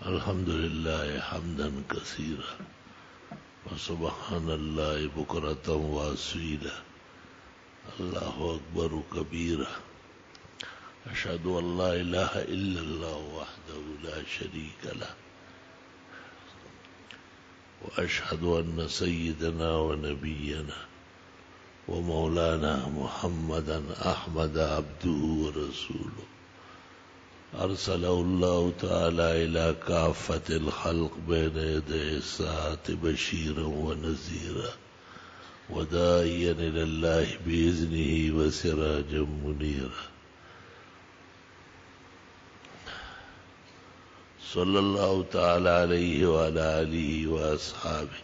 الحمد لله حمدا كثيرا وسبحان الله بكرة وأصيلا الله أكبر كبيرا أشهد أن لا إله إلا الله وحده لا شريك له وأشهد أن سيدنا ونبينا ومولانا محمدا أحمد عبده ورسوله أرسله الله تعالى إلى كافة الخلق بين يدي الساعة بشيرا ونذيرا وداعيا إلى الله بإذنه وسراجا منيرا صلى الله تعالى عليه وعلى آله وأصحابه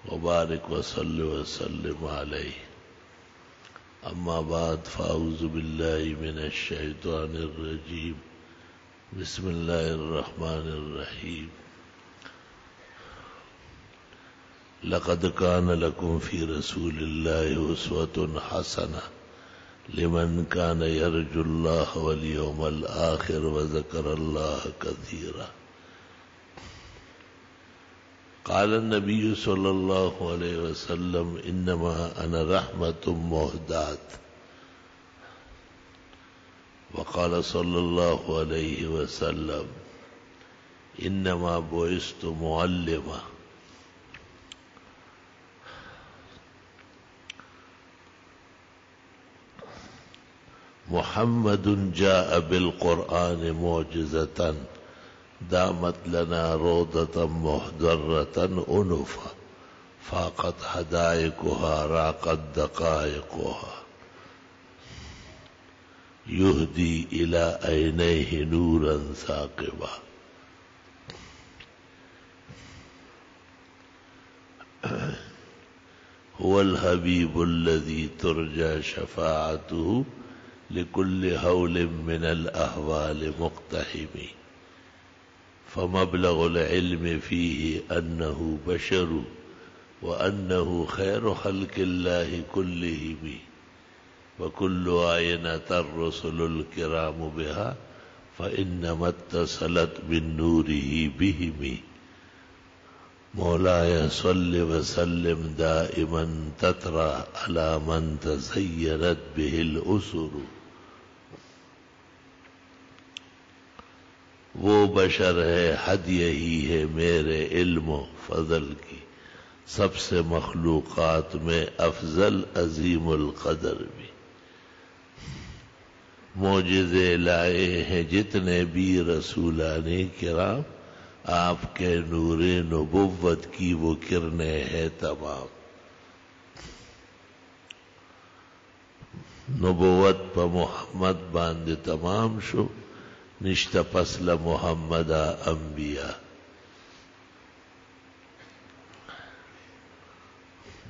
وبارك وسلم عليه أما بعد فأعوذ بالله من الشيطان الرجيم بسم الله الرحمن الرحيم لقد كان لكم في رسول الله أسوة حسنة لمن كان يرجو الله واليوم الآخر وذكر الله كثيرا قال النبي صلى الله عليه وسلم إنما أنا رحمة مهداة وقال صلى الله عليه وسلم إنما بعثت معلما محمد جاء بالقرآن معجزة دامت لنا روضة مهدرة أنفا فاقت حدائقها راقت دقائقها يهدي إلى عينيه نورا ثاقبا هو الحبيب الذي ترجى شفاعته لكل هول من الأهوال مقتحم فمبلغ العلم فيه أنه بشر وأنه خير خلق الله كلهم وكل آينة الرسل الكرام بها فإنما اتصلت من نوره بهم مولاي صل وسلم دائما تترى على من تزينت به الأسر وہ بشر ہے حد یہی ہے میرے علم و فضل کی سب سے مخلوقات میں افضل عظیم القدر بھی معجزے لائے ہیں جتنے بھی رسولان کرام آپ کے نور نبوت کی وہ کرنیں ہیں تمام نبوت پا محمد باند تمام شو نشت پسل محمد انبیاء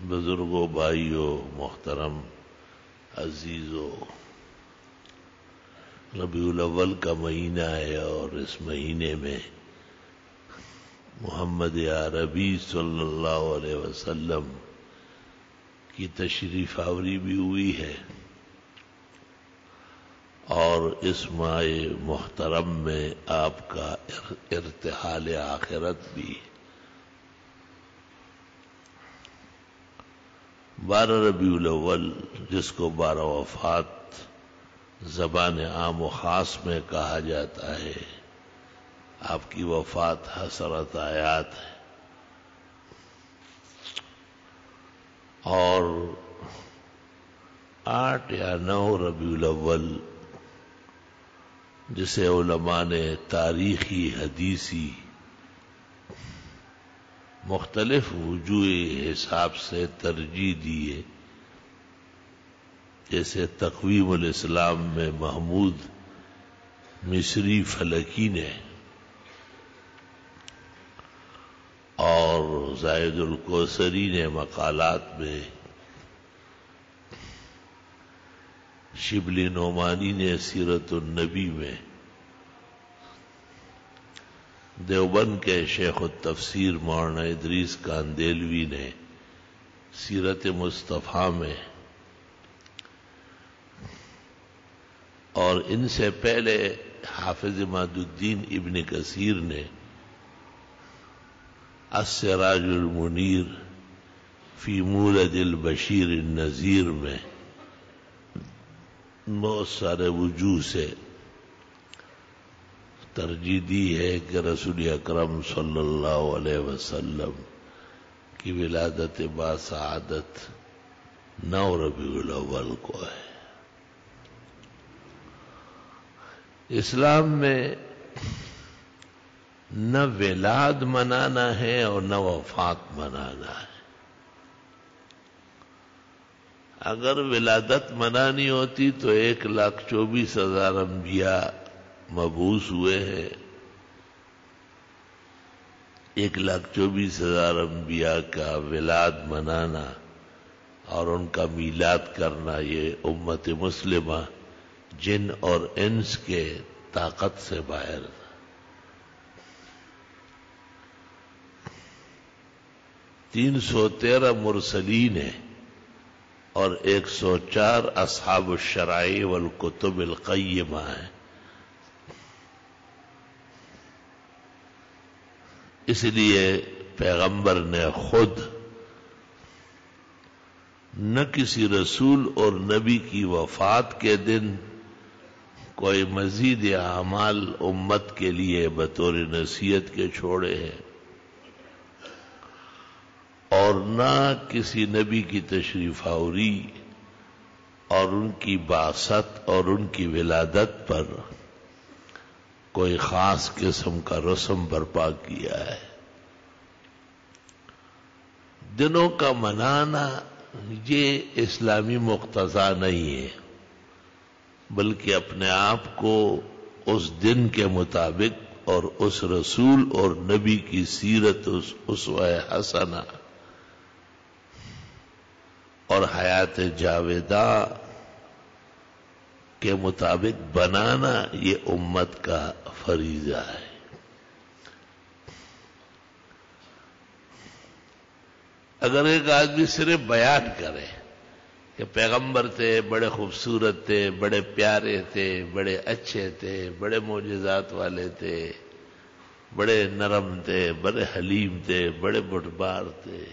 بزرگوں بھائیوں محترم عزیزوں ربیع الاول کا مہینہ ہے اور اس مہینے میں محمد عربی صلی اللہ علیہ وسلم کی تشریف آوری بھی ہوئی ہے اور اس ماہ محترم میں آپ کا ارتحال آخرت بھی 12 ربیع الاول جس کو 12 وفات زبان عام و خاص میں کہا جاتا ہے آپ کی وفات حسرت آیات ہے اور 8 یا 9 ربیع الاول جسے علماء نے تاریخی حدیثی مختلف وجوہ حساب سے ترجیح دیے جیسے تقویم الاسلام میں محمود مصری فلکی نے اور زاہد الکوثری نے مقالات میں شبلی نعمانی نے سیرت النبی میں دیوبند کے شیخ التفسیر مولانا ادریس کاندیلوی نے سیرت مصطفیٰ میں اور ان سے پہلے حافظ عماد الدین ابن کثیر نے السراج المنیر فی مولد البشیر النذیر میں بہت سارے وجوہ سے ترجیح دی ہے کہ رسول اکرم صلی اللہ علیہ وسلم کی ولادت باسعادت 9 ربیع الاول کو ہے۔ اسلام میں نہ ولاد منانا ہے اور نہ وفات منانا ہے۔ اگر ولادت منانی ہوتی تو 1,24,000 انبیاء مبعوث ہوئے ہیں۔ 1,24,000 انبیاء کا ولاد منانا اور ان کا میلاد کرنا یہ امت مسلمہ جن اور انس کے طاقت سے باہر تھا۔ 313 مرسلین ہیں اور 104 اصحاب الشرائع والکتب القیمہ ہیں۔ اس لیے پیغمبر نے خود نہ کسی رسول اور نبی کی وفات کے دن کوئی مزید اعمال امت کے لیے بطور نصیحت کے چھوڑے ہیں، اور نہ کسی نبی کی تشریف آوری اور ان کی بعثت اور ان کی ولادت پر کوئی خاص قسم کا رسم برپا کیا ہے۔ دنوں کا منانا یہ اسلامی مقتضا نہیں ہے، بلکہ اپنے آپ کو اس دن کے مطابق اور اس رسول اور نبی کی سیرت اسوہ حسنہ اور حیات جاویدہ کے مطابق بنانا یہ امت کا فریضہ ہے۔ اگر ایک آدمی صرف بیان کرے کہ پیغمبر تھے، بڑے خوبصورت تھے، بڑے پیارے تھے، بڑے اچھے تھے، بڑے معجزات والے تھے، بڑے نرم تھے، بڑے حلیم تھے، بڑے بردبار تھے،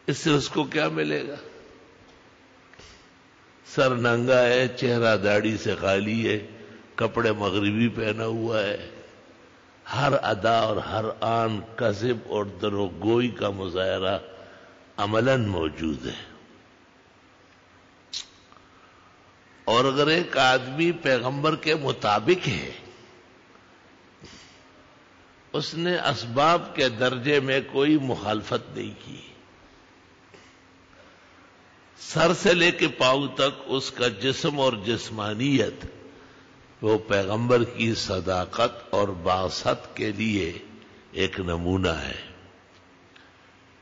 اس سے اس کو کیا ملے گا؟ سر ننگا ہے، چہرہ داڑھی سے خالی ہے، کپڑے مغربی پہنا ہوا ہے، ہر ادا اور ہر آن کذب اور دروغ گوئی کا مظاہرہ عملاً موجود ہے۔ اور اگر ایک آدمی پیغمبر کے مطابق ہے، اس نے اسباب کے درجے میں کوئی مخالفت نہیں کی، سر سے لے کے پاؤں تک اس کا جسم اور جسمانیت وہ پیغمبر کی صداقت اور بعثت کے لیے ایک نمونہ ہے،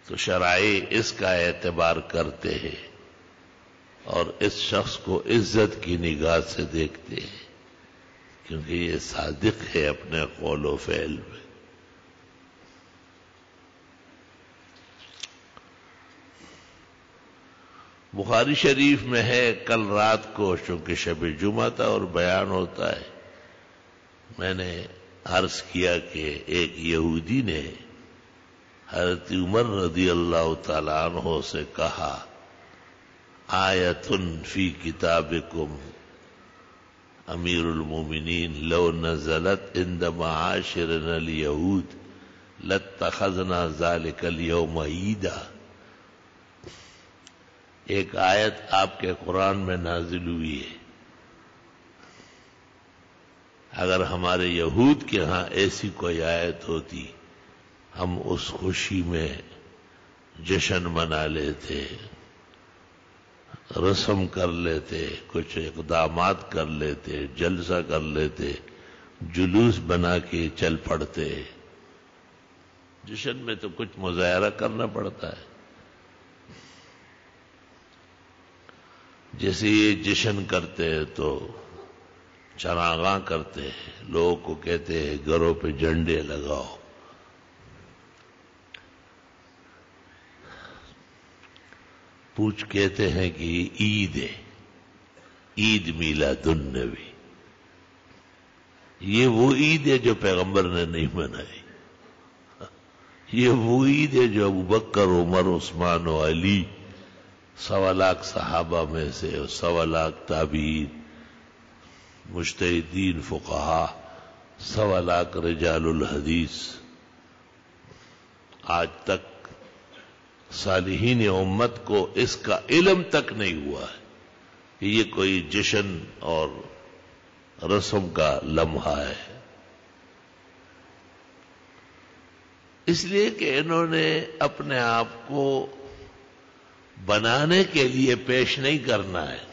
تو شرائع اس کا اعتبار کرتے ہیں اور اس شخص کو عزت کی نگاہ سے دیکھتے ہیں، کیونکہ یہ صادق ہے اپنے قول و فعل میں۔ بخاری شریف میں ہے، کل رات کو چونکہ شب جمعہ تھا اور بیان ہوتا ہے، میں نے عرض کیا کہ ایک یہودی نے حضرت عمر رضی اللہ تعالیٰ عنہ سے کہا، آیۃ فی کتابکم امیر المومنین لو نزلت عند معاشرنا الیہود لاتخذنا ذلک اليوم عیدا۔ ایک آیت آپ کے قرآن میں نازل ہوئی ہے، اگر ہمارے یہود کے ہاں ایسی کوئی آیت ہوتی ہم اس خوشی میں جشن منا لیتے، رسم کر لیتے، کچھ اقدامات کر لیتے، جلسہ کر لیتے، جلوس بنا کے چل پڑتے۔ جشن میں تو کچھ مظاہرہ کرنا پڑتا ہے، جیسے یہ جشن کرتے ہیں تو چراغاں کرتے ہیں، لوگوں کو کہتے ہیں گھروں پہ جھنڈے لگاؤ، پوچھ کہتے ہیں کہ یہ عید ہے، عید میلاد النبی، یہ وہ عید ہے جو پیغمبر نے نہیں منائی۔ یہ وہ عید ہے جو ابو بکر، عمر، عثمان و علی 1.25 لاکھ صحابہ میں سے اور 1.25 لاکھ تابعین، مجتہدین، فقہا، 1.25 لاکھ رجال الحدیث، آج تک صالحین امت کو اس کا علم تک نہیں ہوا ہے کہ یہ کوئی جشن اور رسم کا لمحہ ہے، اس لیے کہ انہوں نے اپنے آپ کو بنانے کے لیے پیش نہیں کرنا ہے،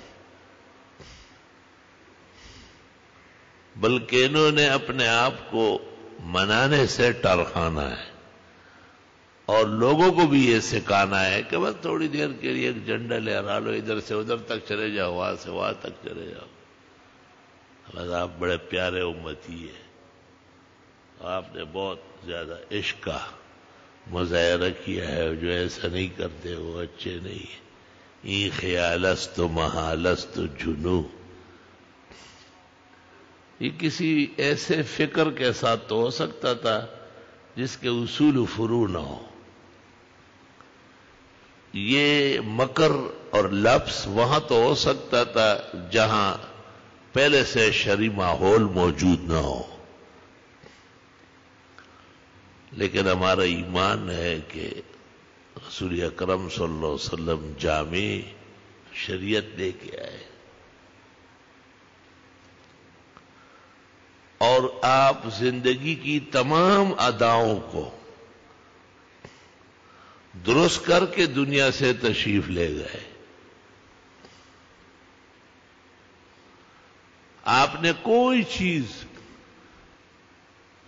بلکہ انہوں نے اپنے آپ کو منانے سے ٹرکانا ہے اور لوگوں کو بھی یہ سکھانا ہے کہ بس تھوڑی دیر کے لیے ایک جھنڈا لہرا لو، ادھر سے ادھر تک چلے جاؤ، وہاں سے وہاں تک چلے جاؤ۔ بس آپ بڑے پیارے امتی ہیں، آپ نے بہت زیادہ عشق کا مظاہرہ کیا ہے، جو ایسا نہیں کرتے وہ اچھے نہیں ہیں۔ ای خیالست محالست جنو، یہ کسی ایسے فکر کے ساتھ تو ہو سکتا تھا جس کے اصول و فروع نہ ہو، یہ مکر اور لفظ وہاں تو ہو سکتا تھا جہاں پہلے سے شرعی ماحول موجود نہ ہو، لیکن ہمارا ایمان ہے کہ رسول اکرم صلی اللہ علیہ وسلم جامع شریعت لے کے آئے اور آپ زندگی کی تمام اداؤں کو درست کر کے دنیا سے تشریف لے گئے۔ آپ نے کوئی چیز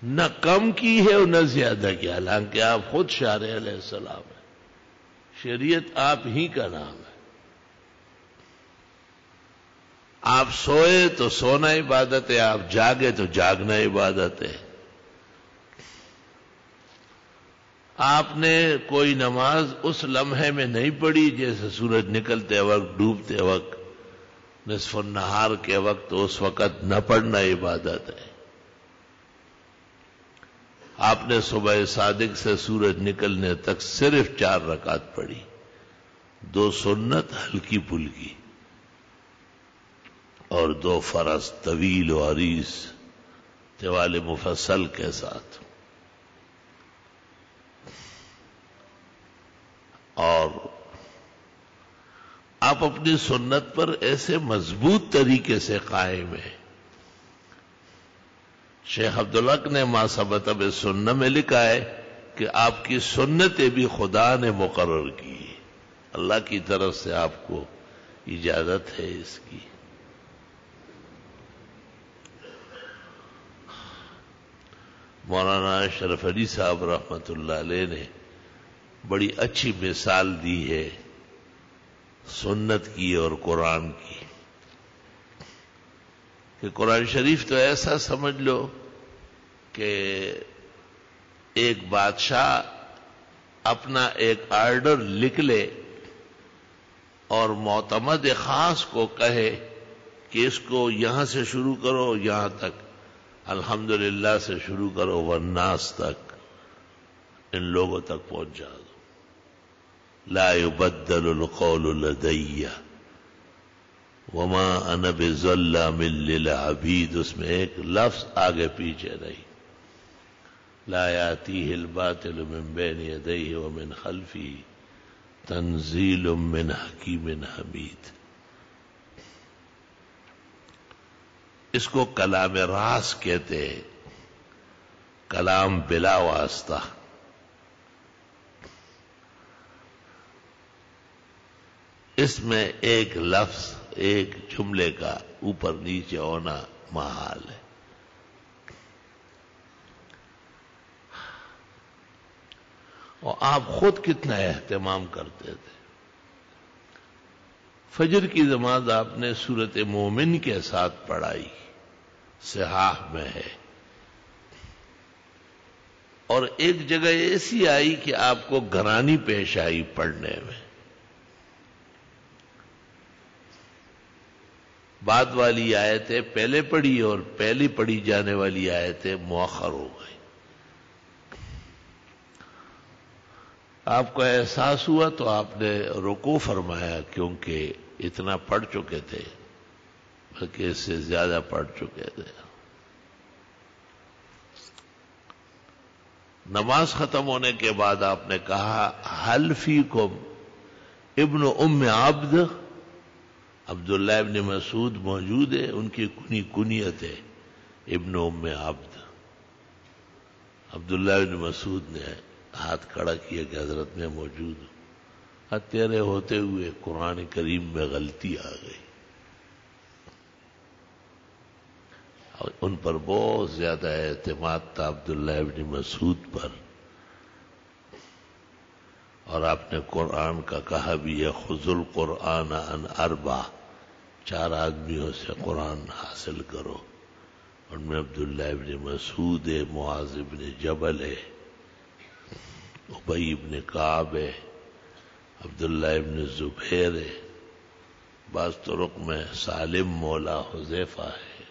نہ کم کی ہے اور نہ زیادہ کیا، حالانکہ آپ خود شارع علیہ السلام ہیں، شریعت آپ ہی کا نام ہے۔ آپ سوئے تو سونا عبادت ہے، آپ جاگے تو جاگنا عبادت ہے۔ آپ نے کوئی نماز اس لمحے میں نہیں پڑھی جیسے سورج نکلتے وقت، ڈوبتے وقت، نصف النہار کے وقت، اس وقت نہ پڑھنا عبادت ہے۔ آپ نے صبح صادق سے سورج نکلنے تک صرف 4 رکعت پڑھی، 2 سنت ہلکی پھلکی اور 2 فرض طویل و عریض طوال مفصل کے ساتھ، اور آپ اپنی سنت پر ایسے مضبوط طریقے سے قائم ہیں۔ شیخ عبدالحق نے ما ثبت بالسنہ میں لکھا ہے کہ آپ کی سنتیں بھی خدا نے مقرر کی، اللہ کی طرف سے آپ کو اجازت ہے اس کی۔ مولانا اشرف علی صاحب رحمت اللہ علیہ نے بڑی اچھی مثال دی ہے سنت کی اور قرآن کی، کہ قرآن شریف تو ایسا سمجھ لو کہ ایک بادشاہ اپنا ایک آرڈر لکھ لے اور معتمد خاص کو کہے کہ اس کو یہاں سے شروع کرو، یہاں تک، الحمدللہ سے شروع کرو والناس تک، ان لوگوں تک پہنچا دو۔ لا يبدل القول لدي وما انا بظلام للعبید، اس میں ایک لفظ آگے پیچھے نہیں۔ لا يأتيه الباطل من بين يديه ومن خلفه تنزيل من حكيم حميد۔ اس کو کلام راز کہتے ہیں، کلام بلا واسطہ۔ اس میں ایک لفظ، ایک جملے کا اوپر نیچے ہونا محال ہے۔ اور آپ خود کتنا اہتمام کرتے تھے۔ فجر کی نماز آپ نے سورت مومن کے ساتھ پڑھائی، صحاح میں ہے، اور ایک جگہ ایسی آئی کہ آپ کو گرانی پیش آئی پڑھنے میں، بعد والی آیتیں پہلے پڑھی اور پہلی پڑھی جانے والی آیتیں مؤخر ہو گئی۔ آپ کو احساس ہوا تو آپ نے رکوع فرمایا، کیونکہ اتنا پڑھ چکے تھے، بلکہ اس سے زیادہ پڑھ چکے تھے۔ نماز ختم ہونے کے بعد آپ نے کہا حل فیکم ابن ام عبد، عبداللہ ابن مسعود موجود ہے، ان کی کنیت ہے ابن ام عبد۔ عبداللہ ابن مسعود نے ہاتھ کھڑا کیا کہ حضرت میں موجود ہوں۔ تیرے ہوتے ہوئے قرآن کریم میں غلطی آ گئی، اور ان پر بہت زیادہ اعتماد تھا عبداللہ ابن مسعود پر، اور آپ نے قرآن کا کہا بھی ہے خذ القرآن عن اربع، 4 آدمیوں سے قرآن حاصل کرو، ان میں عبداللہ ابن مسعود ہے، معاذ ابن جبل ہے، ابی ابن کعب ہے، عبداللہ ابن زبیر ہے، بعض طرق میں سالم مولا حذیفہ ہے۔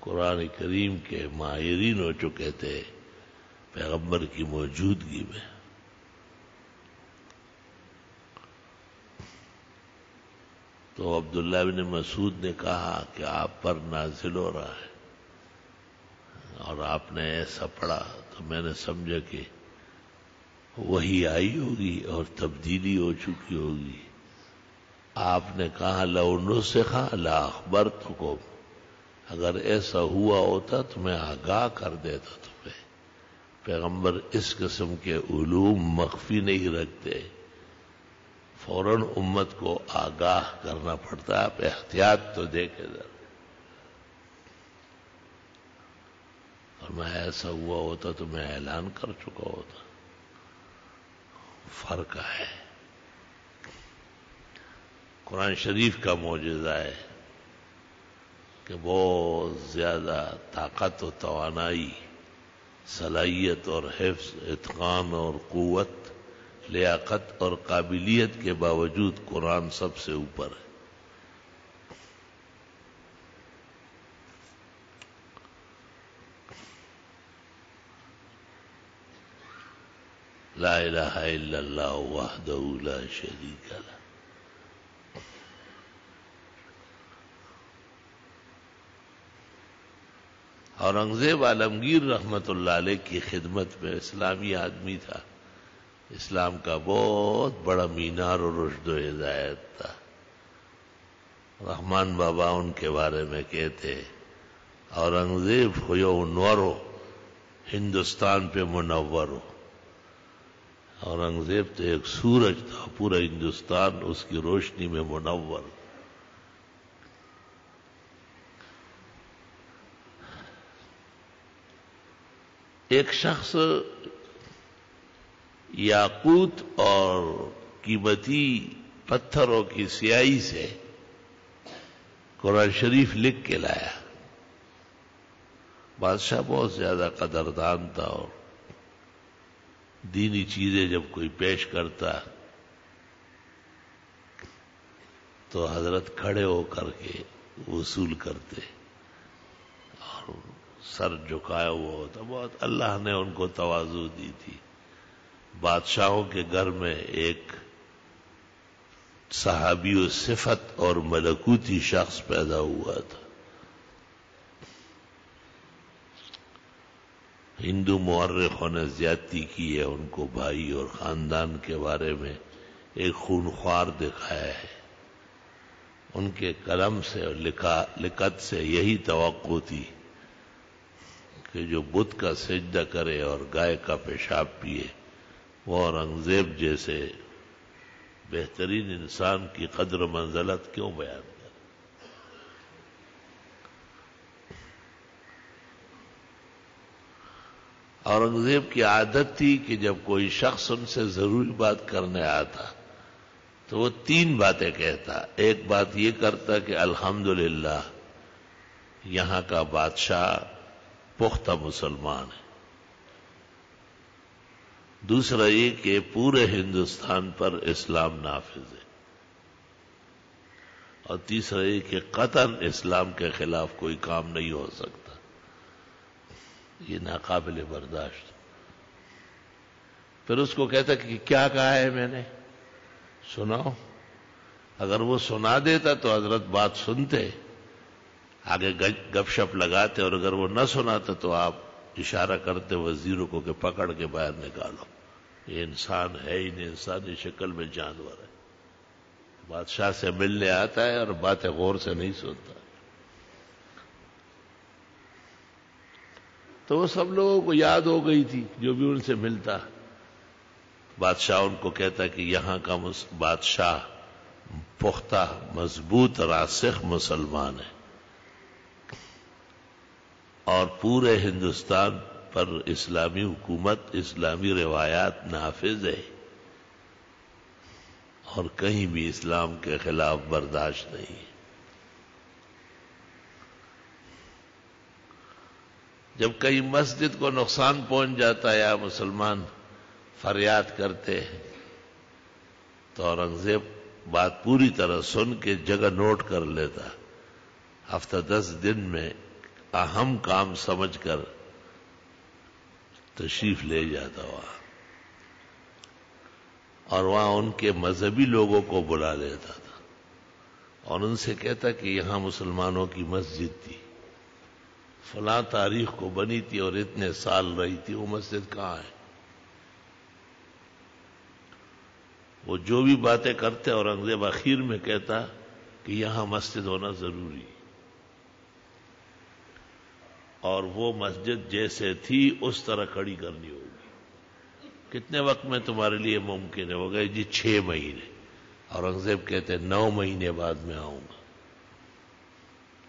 قرآن کریم کے ماہرین ہو چکے تھے پیغمبر کی موجودگی میں۔ تو عبداللہ بن مسعود نے کہا کہ آپ پر نازل ہو رہا ہے، اور آپ نے ایسا پڑھا تو میں نے سمجھا کہ وہی آئی ہوگی اور تبدیلی ہو چکی ہوگی۔ آپ نے کہا لو نسخ لاخبرتکم، اگر ایسا ہوا ہوتا تو میں آگاہ کر دیتا تمہیں۔ پیغمبر اس قسم کے علوم مخفی نہیں رکھتے، فوراً امت کو آگاہ کرنا پڑتا ہے۔ آپ احتیاط تو دیکھے ذرا، اور میں ایسا ہوا ہوتا تو میں اعلان کر چکا ہوتا۔ فرق ہے، قرآن شریف کا معجزہ ہے کہ بہت زیادہ طاقت و توانائی، صلاحیت اور حفظ، اتقان اور قوت، لیاقت اور قابلیت کے باوجود قرآن سب سے اوپر ہے۔ لا الہ الا اللہ وحدہ لا شریک لہ۔ اورنگزیب عالمگیر رحمت اللہ علیہ کی خدمت میں اسلامی آدمی تھا، اسلام کا بہت بڑا مینار اور رشد و ہدایت تھا۔ رحمان بابا ان کے بارے میں کہتے اورنگزیب ہویو انورو، ہندوستان پہ منور ہو۔ اورنگزیب تو ایک سورج تھا، پورا ہندوستان اس کی روشنی میں منور۔ ایک شخص یاقوت اور قیمتی پتھروں کی سیاہی سے قرآن شریف لکھ کے لایا۔ بادشاہ بہت زیادہ قدردان تھا، اور دینی چیزیں جب کوئی پیش کرتا تو حضرت کھڑے ہو کر کے وصول کرتے اور سر جھکایا ہوا ہوتا۔ بہت اللہ نے ان کو تواضع دی تھی۔ بادشاہوں کے گھر میں ایک صحابی و صفت اور ملکوتی شخص پیدا ہوا تھا۔ ہندو مورخوں نے زیادتی کی ہے، ان کو بھائی اور خاندان کے بارے میں ایک خونخوار دکھایا ہے۔ ان کے قلم سے اور لکت سے یہی توقع تھی کہ جو بت کا سجدہ کرے اور گائے کا پیشاب پیے، وہ اورنگزیب جیسے بہترین انسان کی قدر و منزلت کیوں بیان کرے؟ اورنگزیب کی عادت تھی کہ جب کوئی شخص ان سے ضروری بات کرنے آتا تو وہ 3 باتیں کہتا۔ ایک بات یہ کرتا کہ الحمدللہ یہاں کا بادشاہ پختہ مسلمان ہے۔ دوسرا یہ کہ پورے ہندوستان پر اسلام نافذ ہے، اور تیسرا یہ کہ قطعاً اسلام کے خلاف کوئی کام نہیں ہو سکتا۔ یہ ناقابل برداشت۔ پھر اس کو کہتا کہ کیا کہا ہے میں نے، سناؤ۔ اگر وہ سنا دیتا تو حضرت بات سنتے، آگے گپ شپ لگاتے، اور اگر وہ نہ سناتا تو آپ اشارہ کرتے وزیروں کو کہ پکڑ کے باہر نکالو، یہ انسان ہے ہی نہیں، انسانی شکل میں جانور ہے، بادشاہ سے ملنے آتا ہے اور باتیں غور سے نہیں سنتا۔ تو وہ سب لوگوں کو یاد ہو گئی تھی، جو بھی ان سے ملتا بادشاہ ان کو کہتا کہ یہاں کا بادشاہ پختہ مضبوط راسخ مسلمان ہے، اور پورے ہندوستان پر اسلامی حکومت، اسلامی روایات نافذ ہے، اور کہیں بھی اسلام کے خلاف برداشت نہیں ہے۔ جب کہیں مسجد کو نقصان پہنچ جاتا ہے یا مسلمان فریاد کرتے ہیں تو اورنگزیب بات پوری طرح سن کے جگہ نوٹ کر لیتا، ہفتہ 10 دن میں اہم کام سمجھ کر تشریف لے جاتا وہاں، اور وہاں ان کے مذہبی لوگوں کو بلا لیتا تھا اور ان سے کہتا کہ یہاں مسلمانوں کی مسجد تھی، فلاں تاریخ کو بنی تھی اور اتنے سال رہی تھی، وہ مسجد کہاں ہے؟ وہ جو بھی باتیں کرتے اورنگزیب آخر میں کہتا کہ یہاں مسجد ہونا ضروری، اور وہ مسجد جیسے تھی اس طرح کھڑی کرنی ہوگی۔ کتنے وقت میں تمہارے لیے ممکن ہے؟ وہ گئے جی 6 مہینے۔ اورنگزیب کہتے 9 مہینے بعد میں آؤں گا۔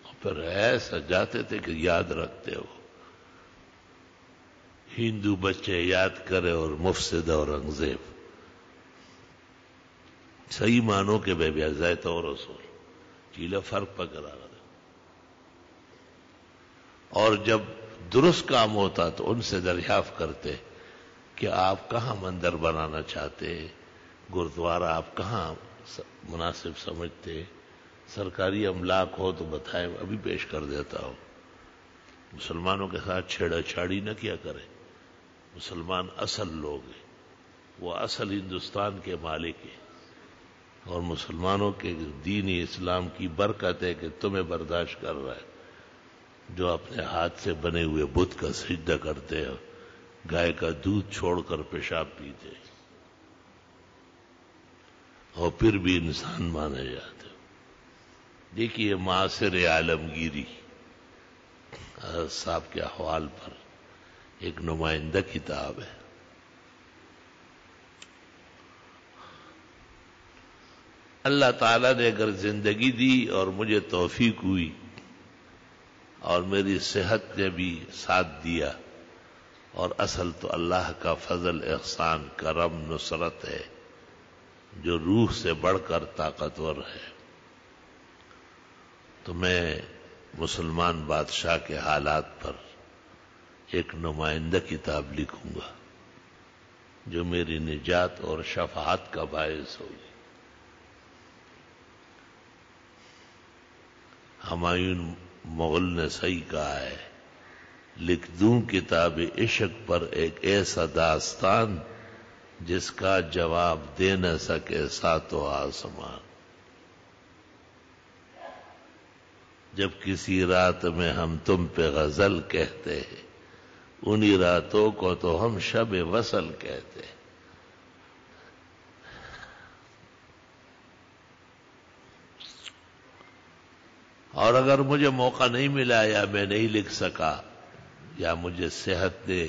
اور پھر ایسا جاتے تھے کہ یاد رکھتے ہو، ہندو بچے یاد کرے اور مفسد اورنگزیب، صحیح معنوں کے بے بیازائے اور رسول چیلے فرق پکڑا رہا۔ اور جب درست کام ہوتا تو ان سے دریافت کرتے کہ آپ کہاں مندر بنانا چاہتے، گردوارہ آپ کہاں مناسب سمجھتے، سرکاری املاک ہو تو بتائیں، ابھی پیش کر دیتا ہوں۔ مسلمانوں کے ساتھ چھیڑا چھاڑی نہ کیا کرے، مسلمان اصل لوگ ہیں، وہ اصل ہندوستان کے مالک ہیں، اور مسلمانوں کے دینی اسلام کی برکت ہے کہ تمہیں برداشت کر رہا ہے، جو اپنے ہاتھ سے بنے ہوئے بت کا سجدہ کرتے ہیں، گائے کا دودھ چھوڑ کر پیشاب پیتے اور پھر بھی انسان مانے جاتے۔ دیکھیے معاصر عالمگیری صاحب کے احوال پر ایک نمائندہ کتاب ہے۔ اللہ تعالیٰ نے اگر زندگی دی اور مجھے توفیق ہوئی اور میری صحت نے بھی ساتھ دیا، اور اصل تو اللہ کا فضل، احسان، کرم، نصرت ہے جو روح سے بڑھ کر طاقتور ہے، تو میں مسلمان بادشاہ کے حالات پر ایک نمائندہ کتاب لکھوں گا جو میری نجات اور شفاعت کا باعث ہوگی۔ ہمایوں مغل نے صحیح کہا ہے، لکھ دوں کتاب عشق پر ایک ایسا داستان جس کا جواب دے نہ سکے ساتوں آسمان۔ جب کسی رات میں ہم تم پہ غزل کہتے ہیں، انہی راتوں کو تو ہم شب وصل کہتے ہیں۔ اور اگر مجھے موقع نہیں ملا یا میں نہیں لکھ سکا یا مجھے صحت نے،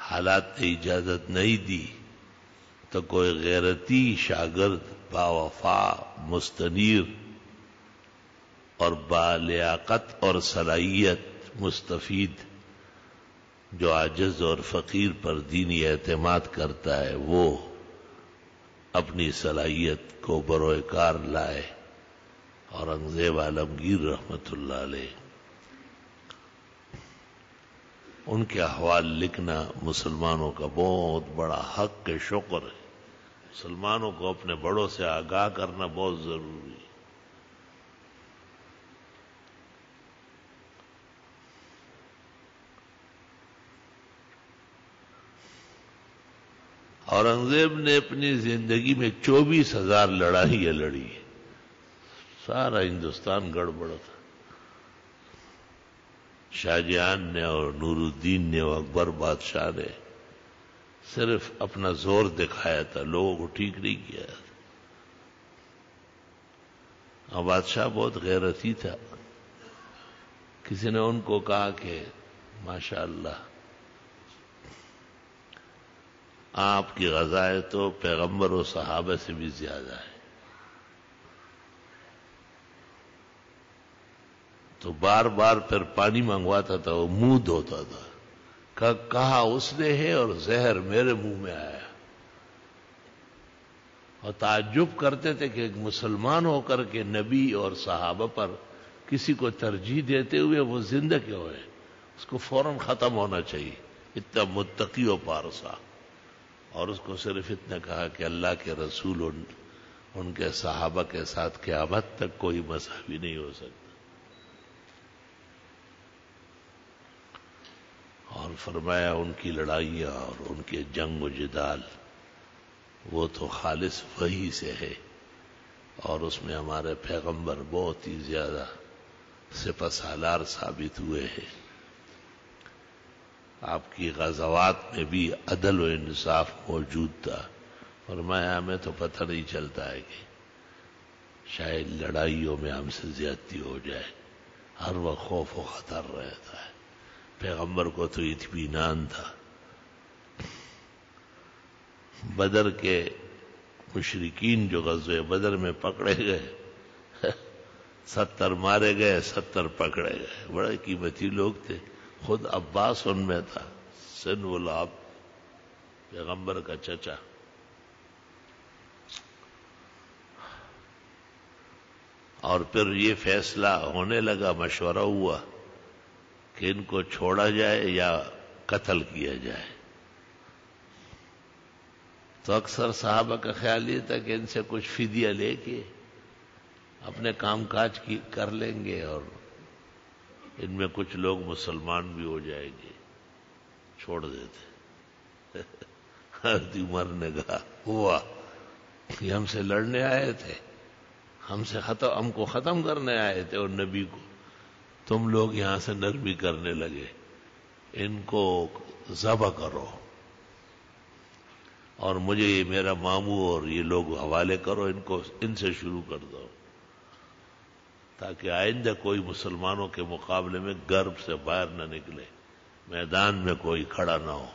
حالات نے اجازت نہیں دی، تو کوئی غیرتی شاگرد باوفا، مستنیر اور بالیاقت اور صلاحیت مستفید جو عاجز اور فقیر پر دینی اعتماد کرتا ہے، وہ اپنی صلاحیت کو بروئے کار لائے۔ اورنگزیب عالمگیر رحمت اللہ علیہ، ان کے احوال لکھنا مسلمانوں کا بہت بڑا حق کے شکر ہے۔ مسلمانوں کو اپنے بڑوں سے آگاہ کرنا بہت ضروری ہے۔ اورنگزیب نے اپنی زندگی میں 24,000 لڑائیاں لڑی، سارا ہندوستان گڑبڑ تھا۔ شاہ جہان نے اور نور الدین نے اور اکبر بادشاہ نے صرف اپنا زور دکھایا تھا، لوگوں کو ٹھیک نہیں کیا تھا۔ اور بادشاہ بہت غیرتی تھا، کسی نے ان کو کہا کہ ماشاءاللہ آپ کی غزائیں تو پیغمبر و صحابہ سے بھی زیادہ ہے، تو بار بار پھر پانی منگواتا تھا، وہ منہ دھوتا تھا، کہا اس نے ہے اور زہر میرے منہ میں آیا۔ اور تعجب کرتے تھے کہ ایک مسلمان ہو کر کے نبی اور صحابہ پر کسی کو ترجیح دیتے ہوئے وہ زندہ کیوں ہے، اس کو فوراً ختم ہونا چاہیے، اتنا متقی و پارسا۔ اور اس کو صرف اتنا کہا کہ اللہ کے رسول ان کے صحابہ کے ساتھ قیامت تک کوئی مساوی نہیں ہو سکتا۔ اور فرمایا ان کی لڑائیاں اور ان کے جنگ و جدال وہ تو خالص وحی سے ہے، اور اس میں ہمارے پیغمبر بہت ہی زیادہ سپہ سالار ثابت ہوئے ہیں۔ آپ کی غزوات میں بھی عدل و انصاف موجود تھا۔ فرمایا ہمیں تو پتہ نہیں چلتا ہے کہ شاید لڑائیوں میں ہم سے زیادتی ہو جائے، ہر وقت خوف و خطر رہتا ہے۔ پیغمبر کو تو اطمینان تھا۔ بدر کے مشرکین جو غزوہ بدر میں پکڑے گئے، 70 مارے گئے، 70 پکڑے گئے، بڑے قیمتی لوگ تھے۔ خود عباس ان میں تھا، سن العاب، پیغمبر کا چچا۔ اور پھر یہ فیصلہ ہونے لگا، مشورہ ہوا کہ ان کو چھوڑا جائے یا قتل کیا جائے۔ تو اکثر صحابہ کا خیال یہ تھا کہ ان سے کچھ فدیہ لے کے اپنے کام کاج کی کر لیں گے اور ان میں کچھ لوگ مسلمان بھی ہو جائیں گے، چھوڑ دیتے۔ حضرت عمر نے کہا ہوا، یہ ہم سے لڑنے آئے تھے، ہم کو ختم کرنے آئے تھے، اور نبی کو تم لوگ یہاں سے نرمی کرنے لگے، ان کو ذبح کرو اور مجھے یہ میرا ماموں اور یہ لوگ حوالے کرو، ان سے شروع کر دو، تاکہ آئندہ کوئی مسلمانوں کے مقابلے میں گرب سے باہر نہ نکلے، میدان میں کوئی کھڑا نہ ہو۔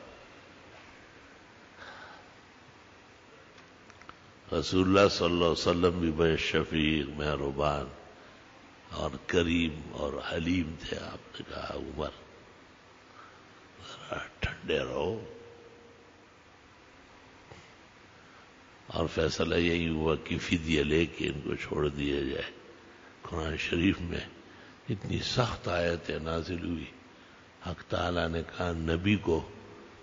رسول اللہ صلی اللہ علیہ وسلم بھی بڑے شفیق، مہربان اور کریم اور حلیم تھے۔ آپ نے کہا عمر ذرا ٹھنڈے رہو، اور فیصلہ یہی ہوا کہ فدیہ لے کے ان کو چھوڑ دیا جائے۔ قرآن شریف میں اتنی سخت آیتیں نازل ہوئی، حق تعالیٰ نے کہا نبی کو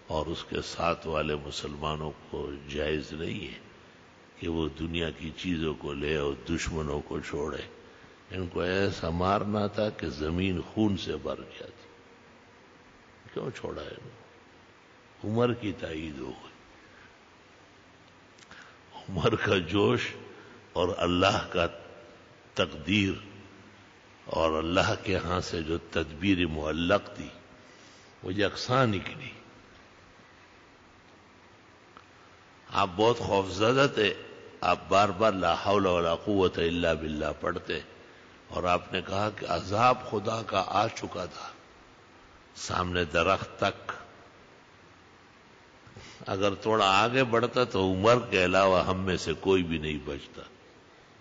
اور اس کے ساتھ والے مسلمانوں کو جائز نہیں ہے کہ وہ دنیا کی چیزوں کو لے اور دشمنوں کو چھوڑے۔ ان کو ایسا مارنا تھا کہ زمین خون سے بھر جاتی، کیوں چھوڑا ہے؟ عمر کی تائید ہو گئی، عمر کا جوش اور اللہ کا تقدیر اور اللہ کے ہاں سے جو تدبیر معلق تھی وہ یکساں نکلی۔ آپ بہت خوفزدہ تھے، آپ بار بار لا حول ولا قوت الا باللہ پڑھتے، اور آپ نے کہا کہ عذاب خدا کا آ چکا تھا سامنے درخت تک، اگر تھوڑا آگے بڑھتا تو عمر کے علاوہ ہم میں سے کوئی بھی نہیں بچتا۔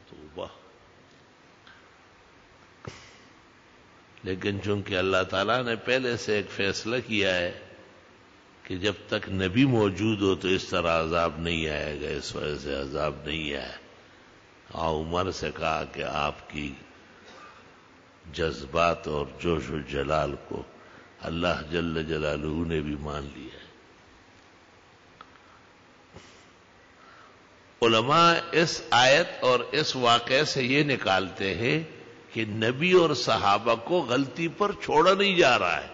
تو واہ، لیکن چونکہ اللہ تعالیٰ نے پہلے سے ایک فیصلہ کیا ہے کہ جب تک نبی موجود ہو تو اس طرح عذاب نہیں آئے گا، اس وجہ سے عذاب نہیں آیا۔ اور عمر سے کہا کہ آپ کی جذبات اور جوش و جلال کو اللہ جل جلالہ نے بھی مان لیا ہے۔ علماء اس آیت اور اس واقعے سے یہ نکالتے ہیں کہ نبی اور صحابہ کو غلطی پر چھوڑا نہیں جا رہا ہے،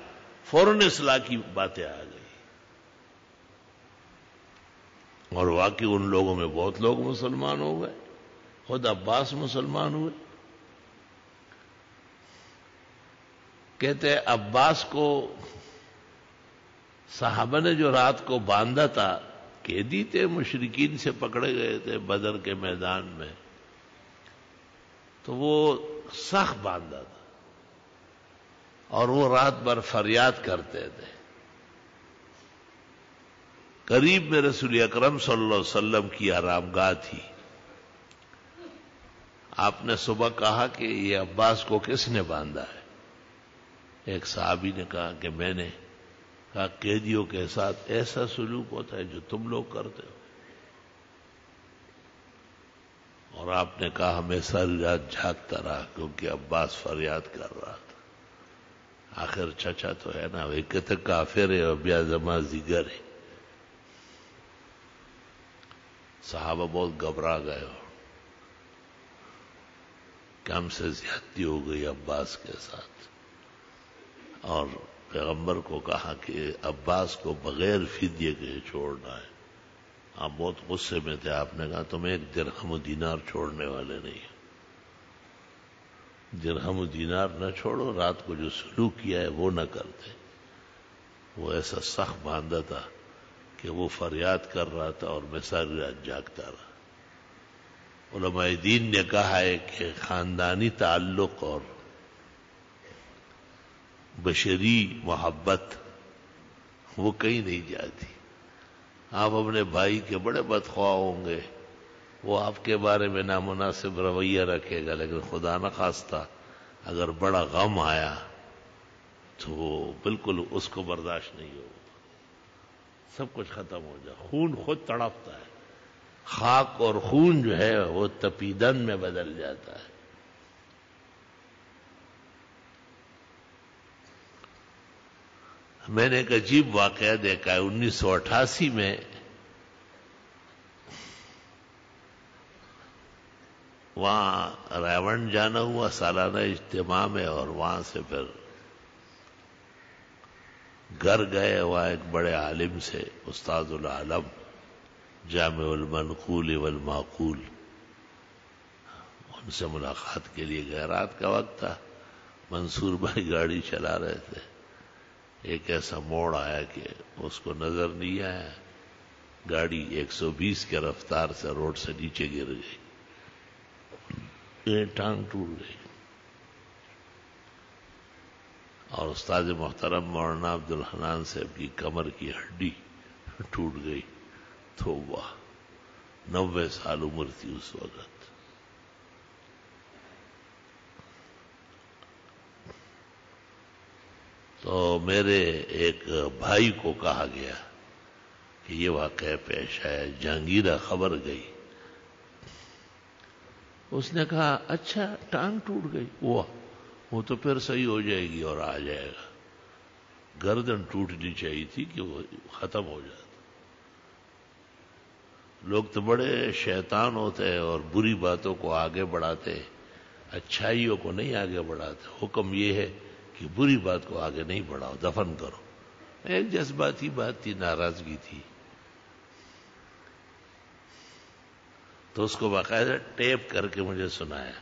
فوراً اصلاح کی باتیں آ گئی۔ اور واقعی ان لوگوں میں بہت لوگ مسلمان ہو گئے، خود عباس مسلمان ہوئے۔ کہتے ہیں عباس کو صحابہ نے جو رات کو باندھا تھا، قیدی تھے، مشرکین سے پکڑے گئے تھے بدر کے میدان میں، تو وہ سخت باندھا تھا اور وہ رات بھر فریاد کرتے تھے۔ قریب میں رسول اکرم صلی اللہ علیہ وسلم کی آرام گاہ تھی۔ آپ نے صبح کہا کہ یہ عباس کو کس نے باندھا ہے؟ ایک صحابی نے کہا کہ میں نے۔ کہا قیدیوں کے ساتھ ایسا سلوک ہوتا ہے جو تم لوگ کرتے ہو؟ اور آپ نے کہا ہمیں ساری رات جھاگتا رہا کیونکہ عباس فریاد کر رہا تھا۔ آخر چچا تو ہے نا، وہ کہتے کافر ہے اور بیا زما زیگر ہے۔ صحابہ بہت گھبرا گئے ہو کہ ہم سے زیادتی ہو گئی عباس کے ساتھ، اور پیغمبر کو کہا کہ عباس کو بغیر فدیے کے چھوڑنا ہے۔ آپ بہت غصے میں تھے، آپ نے کہا تم ایک درہم و دینار چھوڑنے والے نہیں، درہم و دینار نہ چھوڑو، رات کو جو سلوک کیا ہے وہ نہ کرتے۔ وہ ایسا سخت باندھا تھا کہ وہ فریاد کر رہا تھا اور میں ساری رات جاگتا رہا۔ علماء دین نے کہا ہے کہ خاندانی تعلق اور بشری محبت وہ کہیں نہیں جاتی۔ آپ اپنے بھائی کے بڑے بدخواہ ہوں گے، وہ آپ کے بارے میں نامناسب رویہ رکھے گا، لیکن خدا نہ خواستہ اگر بڑا غم آیا تو وہ بالکل اس کو برداشت نہیں ہوگا، سب کچھ ختم ہو جائے۔ خون خود تڑپتا ہے، خاک اور خون جو ہے وہ تپیدن میں بدل جاتا ہے۔ میں نے ایک عجیب واقعہ دیکھا ہے۔ 1988 میں وہاں ریون جانا ہوا سالانہ اجتماع میں، اور وہاں سے پھر گھر گئے، وہاں ایک بڑے عالم سے، استاد العالم جامع المنقول والمعقول، ان سے ملاقات کے لیے گئے۔ رات کا وقت تھا، منصور بھائی گاڑی چلا رہے تھے، ایک ایسا موڑ آیا کہ اس کو نظر نہیں آیا، گاڑی 120 کے رفتار سے روڈ سے نیچے گر گئی، ٹانگ ٹوٹ گئی، اور استاد محترم مولانا عبدالحنان صاحب کی کمر کی ہڈی ٹوٹ گئی۔ توبہ، 90 سال عمر تھی اس وقت۔ تو میرے ایک بھائی کو کہا گیا کہ یہ واقعہ پیش آیا، جہانگیرہ خبر گئی۔ اس نے کہا اچھا ٹانگ ٹوٹ گئی، وہ تو پھر صحیح ہو جائے گی اور آ جائے گا، گردن ٹوٹنی چاہیے تھی کہ وہ ختم ہو جاتا۔ لوگ تو بڑے شیطان ہوتے ہیں اور بری باتوں کو آگے بڑھاتے، اچھائیوں کو نہیں آگے بڑھاتے۔ حکم یہ ہے کہ بری بات کو آگے نہیں بڑھاؤ، دفن کرو۔ ایک جذباتی بات تھی، ناراضگی تھی، تو اس کو باقاعدہ ٹیپ کر کے مجھے سنایا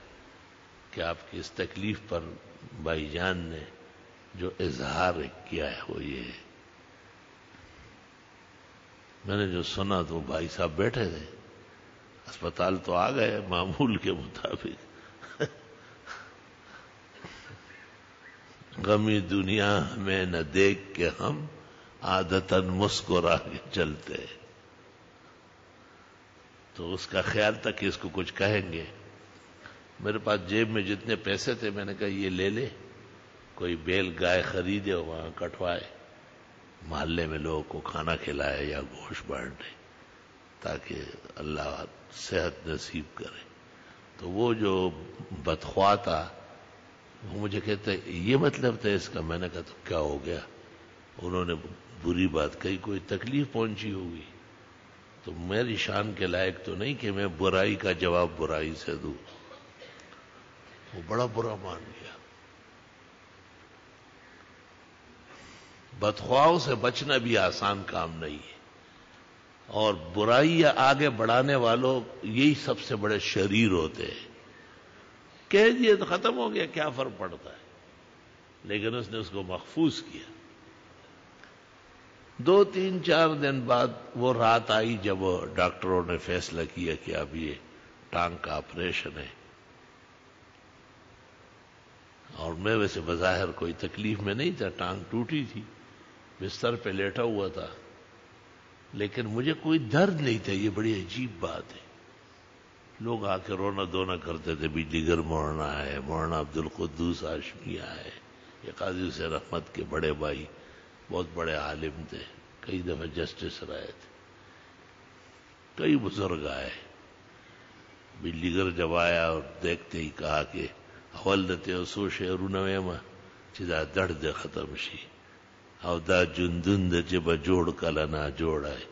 کہ آپ کی اس تکلیف پر بھائی جان نے جو اظہار کیا ہے وہ یہ ہے۔ میں نے جو سنا تو بھائی صاحب بیٹھے تھے، اسپتال تو آ گئے معمول کے مطابق، غمی دنیا میں نہ دیکھ کے ہم عادتاً مسکرا کے چلتے، تو اس کا خیال تھا کہ اس کو کچھ کہیں گے۔ میرے پاس جیب میں جتنے پیسے تھے میں نے کہا یہ لے لے، کوئی بیل گائے خریدے، وہاں کٹوائے، محلے میں لوگوں کو کھانا کھلائے یا گوشت بانٹے، تاکہ اللہ صحت نصیب کرے۔ تو وہ جو بدخواہ تھا وہ مجھے کہتے یہ مطلب تھا اس کا؟ میں نے کہا تو کیا ہو گیا؟ انہوں نے بری بات کہی، کوئی تکلیف پہنچی ہوگی، تو میری شان کے لائق تو نہیں کہ میں برائی کا جواب برائی سے دوں۔ وہ بڑا برا مان گیا۔ بدخواہوں سے بچنا بھی آسان کام نہیں ہے۔ اور برائی یا آگے بڑھانے والوں یہی سب سے بڑے شریر ہوتے ہیں. کہہ دیے تو ختم ہو گیا، کیا فرق پڑتا ہے. لیکن اس نے اس کو محفوظ کیا. 2-3-4 دن بعد وہ رات آئی جب ڈاکٹروں نے فیصلہ کیا کہ اب یہ ٹانگ کا آپریشن ہے. اور میں ویسے بظاہر کوئی تکلیف میں نہیں تھا، ٹانگ ٹوٹی تھی، بستر پہ لیٹا ہوا تھا، لیکن مجھے کوئی درد نہیں تھا. یہ بڑی عجیب بات ہے. لوگ آ کے رونا دھونا کرتے تھے، بجلی گر مولانا ہے، مولانا عبد القدوس ہاشمی ہے، یہ قاضی حسین احمد کے بڑے بھائی، بہت بڑے عالم تھے، کئی دفعہ جسٹس رہے تھے، کئی بزرگ آئے. بجلی گر جب آیا اور دیکھتے ہی کہا کہ اول دتے سو شعرونه ویما چې دا درد ختم شي او دا جندون د چې به جوړ کله نه جوړای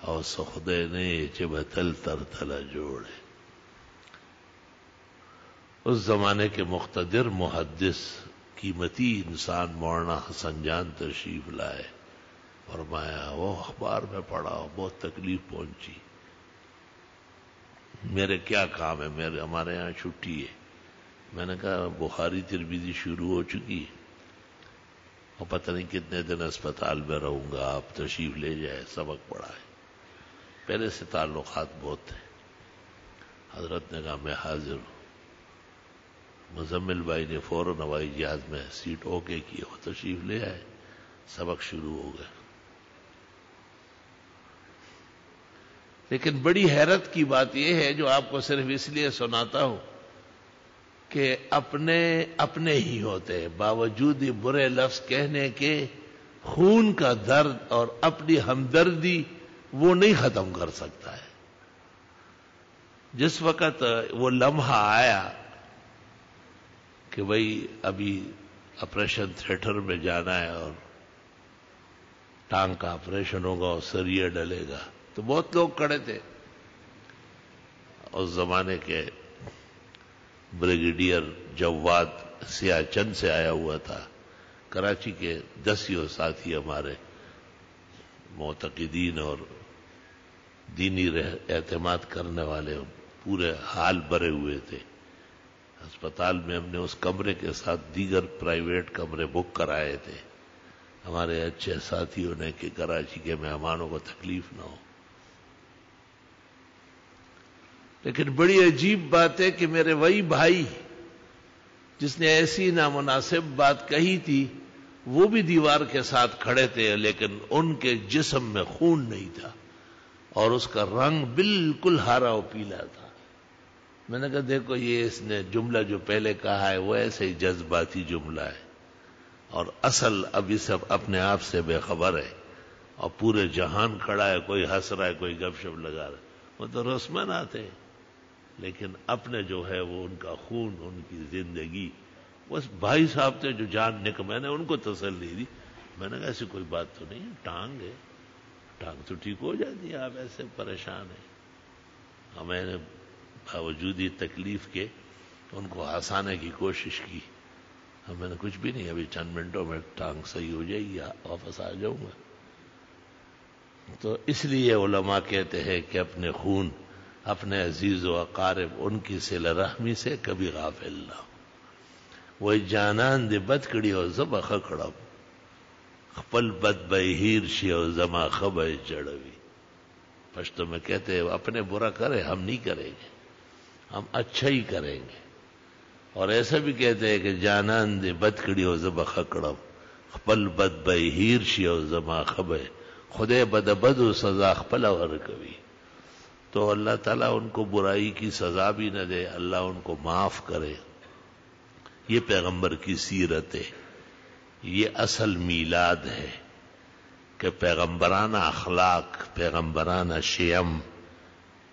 او سخده نه چې به تل تر تله جوړای. اس زمانے کے مقتدر محدث قیمتی انسان مولانا حسن جان تشریف لائے. فرمایا وہ اخبار میں پڑھا، بہت تکلیف پہنچی. میرے کیا کام ہے، ہمارے یہاں چھٹی ہے. میں نے کہا بخاری ترمذی شروع ہو چکی اور پتہ نہیں کتنے دن اسپتال میں رہوں گا، آپ تشریف لے جائے، سبق پڑھائے. پہلے سے تعلقات بہت تھے. حضرت نے کہا میں حاضر ہوں. مزمل بھائی نے فوراً ہوائی جہاز میں سیٹ اوکے کی، وہ تشریف لے آئے، سبق شروع ہو گئے. لیکن بڑی حیرت کی بات یہ ہے، جو آپ کو صرف اس لیے سناتا ہوں کہ اپنے ہی ہوتے ہیں، باوجود برے لفظ کہنے کے خون کا درد اور اپنی ہمدردی وہ نہیں ختم کر سکتا ہے. جس وقت وہ لمحہ آیا کہ بھئی ابھی آپریشن تھیٹر میں جانا ہے اور ٹانگ کا آپریشن ہوگا اور سریے ڈلے گا، تو بہت لوگ کھڑے تھے. اس زمانے کے بریگیڈیئر جواد سیاہ چند سے آیا ہوا تھا، کراچی کے 10 ساتھی ہمارے معتقدین اور دینی اعتماد کرنے والے پورے حال بھرے ہوئے تھے. اسپتال میں ہم نے اس کمرے کے ساتھ دیگر پرائیویٹ کمرے بک کرائے تھے ہمارے اچھے ساتھیوں نے کہ کراچی کے مہمانوں کو تکلیف نہ ہو. لیکن بڑی عجیب بات ہے کہ میرے وہی بھائی جس نے ایسی نامناسب بات کہی تھی وہ بھی دیوار کے ساتھ کھڑے تھے، لیکن ان کے جسم میں خون نہیں تھا اور اس کا رنگ بالکل ہرا و پیلا تھا. میں نے کہا دیکھو یہ اس نے جملہ جو پہلے کہا ہے وہ ایسے ہی جذباتی جملہ ہے اور اصل ابھی سب اپنے آپ سے بے خبر ہے اور پورے جہان کھڑا ہے، کوئی ہنس رہا ہے، کوئی گپ شپ لگا رہا ہے. وہ تو رسمن آتے ہیں، لیکن اپنے جو ہے وہ ان کا خون، ان کی زندگی. بس بھائی صاحب تھے جو جان میں نے ان کو تسلی دی. میں نے کہا ایسی کوئی بات تو نہیں، ٹانگ ہے، ٹانگ تو ٹھیک ہو جاتی ہے، آپ ایسے پریشان ہیں. میں نے باوجود ہی تکلیف کے ان کو ہنسانے کی کوشش کی. میں نے کچھ بھی نہیں، ابھی چند منٹوں میں ٹانگ صحیح ہو جائے گی، واپس آ جاؤں گا. تو اس لیے علماء کہتے ہیں کہ اپنے خون، اپنے عزیز و اقارب، ان کی صلہ رحمی سے کبھی غافل نہ ہو. وہ جانان دے بد کڑی ہو زبا خکڑا خپل بد بے ہیر شی ہو زما خبر جڑوی. پشتو میں کہتے ہیں اپنے برا کرے، ہم نہیں کریں گے، ہم اچھا ہی کریں گے. اور ایسا بھی کہتے ہیں کہ جانان دے بد کڑی ہو زبا خکڑا خپل بد بے ہیر شی ہو زما خبر خدے بد بد و سزا خپل ور کبھی. تو اللہ تعالیٰ ان کو برائی کی سزا بھی نہ دے، اللہ ان کو معاف کرے. یہ پیغمبر کی سیرت ہے، یہ اصل میلاد ہے کہ پیغمبرانہ اخلاق، پیغمبرانہ شیم،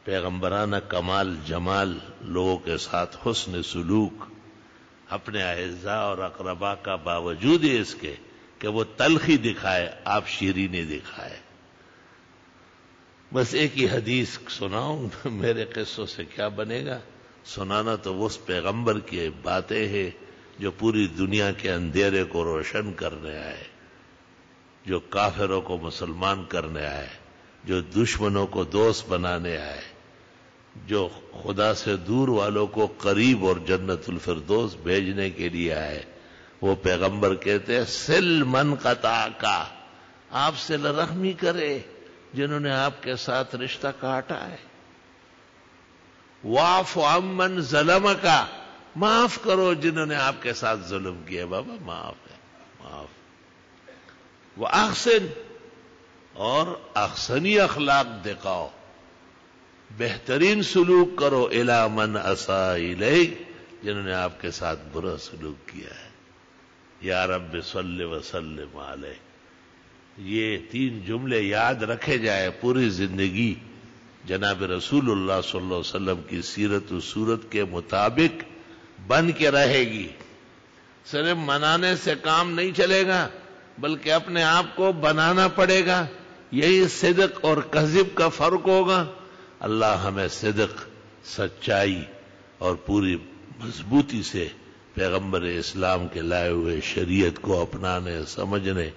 پیغمبرانہ کمال جمال، لوگوں کے ساتھ حسن سلوک، اپنے اعزاء اور اقربا کا باوجود اس کے کہ وہ تلخی دکھائے، آپ شیرینی دکھائے. بس ایک ہی حدیث سناؤں، میرے قصوں سے کیا بنے گا؟ سنانا تو اس پیغمبر کی باتیں ہیں جو پوری دنیا کے اندھیرے کو روشن کرنے آئے، جو کافروں کو مسلمان کرنے آئے، جو دشمنوں کو دوست بنانے آئے، جو خدا سے دور والوں کو قریب اور جنت الفردوس بھیجنے کے لیے آئے، وہ پیغمبر کہتے ہیں سل من قطع کا، آپ سے رحمی کرے جنہوں نے آپ کے ساتھ رشتہ کاٹا ہے، واعف عمن ظلم کا، معاف کرو جنہوں نے آپ کے ساتھ ظلم کیا، بابا معاف ہے، معاف، واحسن، اور احسنی اخلاق دکھاؤ، بہترین سلوک کرو، الی من اساء الیک، جنہوں نے آپ کے ساتھ برا سلوک کیا ہے، یا رب صلی وسلم علیہ۔ یہ 3 جملے یاد رکھے جائے، پوری زندگی جناب رسول اللہ صلی اللہ علیہ وسلم کی سیرت و صورت کے مطابق بن کے رہے گی۔ صرف منانے سے کام نہیں چلے گا، بلکہ اپنے آپ کو بنانا پڑے گا۔ یہی صدق اور کذب کا فرق ہوگا۔ اللہ ہمیں صدق، سچائی اور پوری مضبوطی سے پیغمبر اسلام کے لائے ہوئے شریعت کو اپنانے، سمجھنے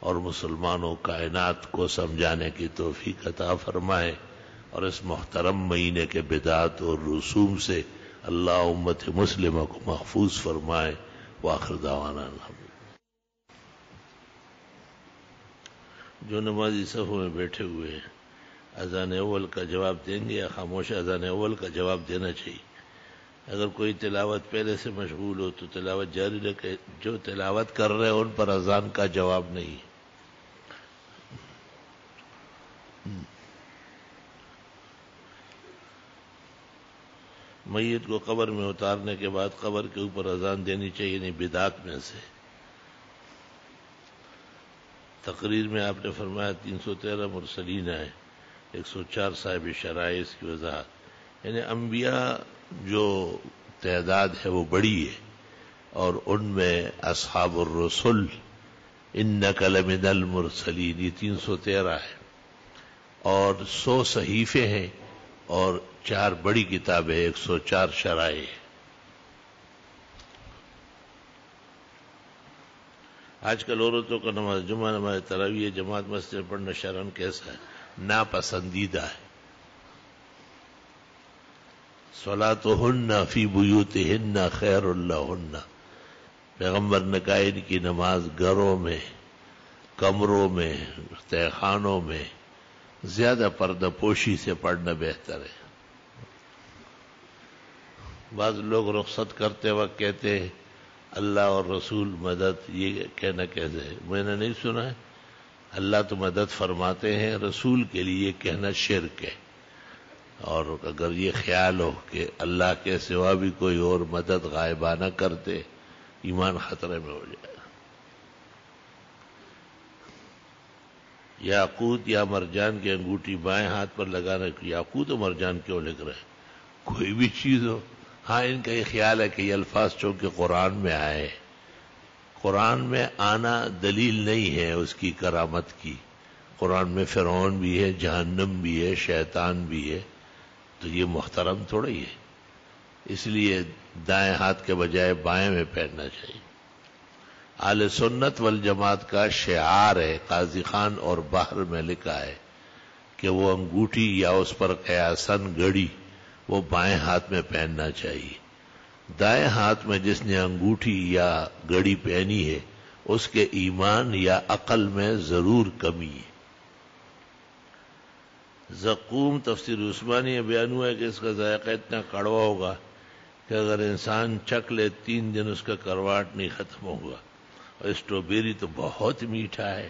اور مسلمانوں کائنات کو سمجھانے کی توفیق عطا فرمائے، اور اس محترم مہینے کے بدعات اور رسوم سے اللہ امت مسلمہ کو محفوظ فرمائے۔ وآخر دعوانا الحمدللہ۔ جو نمازی صفوں میں بیٹھے ہوئے ہیں، اذان اول کا جواب دیں گے یا خاموش اذان اول کا جواب دینا چاہیے؟ اگر کوئی تلاوت پہلے سے مشغول ہو تو تلاوت جاری رکھے، جو تلاوت کر رہے ہیں ان پر اذان کا جواب نہیں۔ میت کو قبر میں اتارنے کے بعد قبر کے اوپر اذان دینی چاہیے، نہیں، بدعات میں سے۔ تقریر میں آپ نے فرمایا 313 مرسلین آئے، 104 صاحب شرائع، اس کی وضاحت، یعنی انبیاء جو تعداد ہے وہ بڑی ہے، اور ان میں اصحاب الرسل انک لمن المرسلین یہ 313 ہے، اور 100 صحیفے ہیں، اور 4 بڑی کتابیں، 104 شرائع۔ آج کل عورتوں کا نماز جمعہ، نماز تراویح جماعت مسجد پڑھنا شرعاً کیسا ہے؟ ناپسندیدہ ہے۔ صلاتہن فی بیوتہن خیر لہن، پیغمبر نے کہا ان کی نماز گھروں میں، کمروں میں، تہخانوں میں زیادہ پردہ پوشی سے پڑھنا بہتر ہے۔ بعض لوگ رخصت کرتے وقت کہتے ہیں اللہ اور رسول مدد، یہ کہنا کیسے ہے؟ میں نے نہیں سنا ہے۔ اللہ تو مدد فرماتے ہیں، رسول کے لیے کہنا شرک ہے، اور اگر یہ خیال ہو کہ اللہ کے سوا بھی کوئی اور مدد غائبانہ کرتے، ایمان خطرے میں ہو جائے۔ یاقوت یا مرجان کی انگوٹھی بائیں ہاتھ پر لگانا، یاقوت و مرجان کیوں لکھ رہے ہیں؟ کوئی بھی چیز ہو۔ ہاں، ان کا یہ خیال ہے کہ یہ الفاظ چونکہ قرآن میں آئے، قرآن میں آنا دلیل نہیں ہے اس کی کرامت کی۔ قرآن میں فرعون بھی ہے، جہنم بھی ہے، شیطان بھی ہے، تو یہ محترم تھوڑا ہی ہے، اس لیے دائیں ہاتھ کے بجائے بائیں میں پہننا چاہیے۔ اہل سنت والجماعت کا شعار ہے، قاضی خان اور بحر میں لکھا ہے کہ وہ انگوٹھی یا اس پر قیاساً گھڑی وہ بائیں ہاتھ میں پہننا چاہیے۔ دائیں ہاتھ میں جس نے انگوٹھی یا گھڑی پہنی ہے اس کے ایمان یا عقل میں ضرور کمی ہے۔ زقوم تفسیر عثمانی میں بیان ہوا ہے کہ اس کا ذائقہ اتنا کڑوا ہوگا کہ اگر انسان چکھ لے 3 دن اس کا کرواٹ نہیں ختم ہوگا، اور اسٹرابیری تو بہت میٹھا ہے،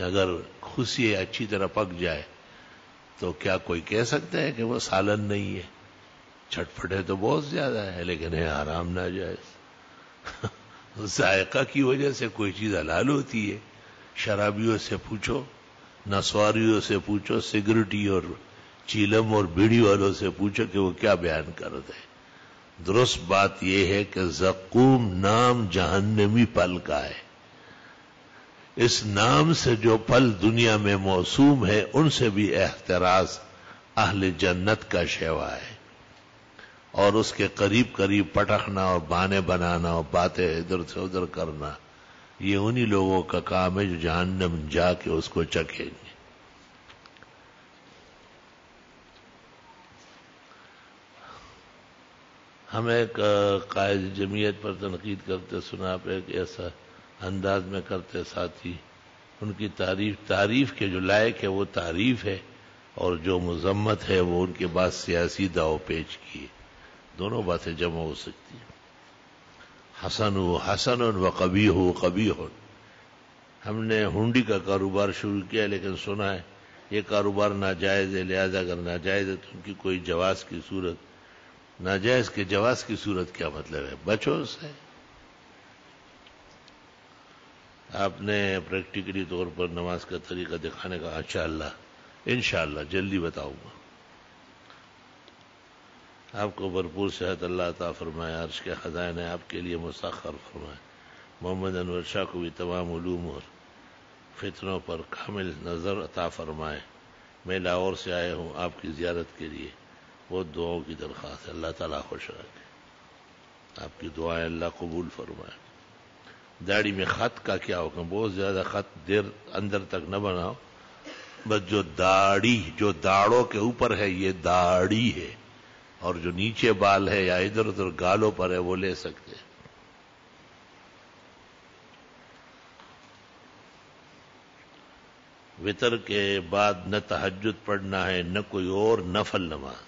اگر خوشی اچھی طرح پک جائے تو کیا کوئی کہہ سکتا ہے کہ وہ سالن نہیں ہے؟ چھٹپٹے تو بہت زیادہ ہے، لیکن ہے حرام ناجائز۔ ذائقہ کی وجہ سے کوئی چیز حلال ہوتی ہے۔ شرابیوں سے پوچھو، نسواریوں سے پوچھو، سگریٹی اور چیلم اور بیڑی والوں سے پوچھو کہ وہ کیا بیان کرتے ہیں۔ درست بات یہ ہے کہ زقوم نام جہنمی پھل کا ہے۔ اس نام سے جو پھل دنیا میں موسوم ہے ان سے بھی احتراز اہل جنت کا شیوا ہے، اور اس کے قریب قریب پٹکنا اور بانے بنانا اور باتیں ادھر سے ادھر کرنا، یہ انہی لوگوں کا کام ہے جو جہنم جا کے اس کو چکھیں گے۔ ہم ایک قائد جمعیت پر تنقید کرتے سنا، آپ ایک ایسا انداز میں کرتے ساتھی، ان کی تعریف کے جو لائق ہے وہ تعریف ہے، اور جو مذمت ہے وہ ان کے بعد سیاسی داؤ پیچ کی، دونوں باتیں جمع ہو سکتی ہیں۔ حسن و قبیح قبیح۔ ہم نے ہنڈی کا کاروبار شروع کیا، لیکن سنا ہے یہ کاروبار ناجائز ہے، لہذا اگر ناجائز ہے تو ان کی کوئی جواز کی صورت، ناجائز کے جواز کی صورت کیا مطلب ہے؟ بچو سے۔ آپ نے پریکٹیکلی طور پر نماز کا طریقہ دکھانے کا، انشاءاللہ جلدی بتاؤں گا۔ آپ کو بھرپور صحت اللہ عطا فرمائے، عرش کے خزائن آپ کے لیے مسخر فرمائے۔ محمد انور شاہ کو بھی تمام علوم اور فتنوں پر کامل نظر عطا فرمائے۔ میں لاہور سے آیا ہوں آپ کی زیارت کے لیے، بہت دعاؤں کی درخواست ہے، اللہ تعالیٰ خوش رکھے، آپ کی دعائیں اللہ قبول فرمائے۔ داڑھی میں خط کا کیا حکم؟ بہت زیادہ خط دیر اندر تک نہ بناؤ، بس جو داڑھوں کے اوپر ہے یہ داڑھی ہے، اور جو نیچے بال ہے یا ادھر ادھر گالوں پر ہے وہ لے سکتے ہیں۔ وتر کے بعد نہ تہجد پڑھنا ہے نہ کوئی اور نفل نماز،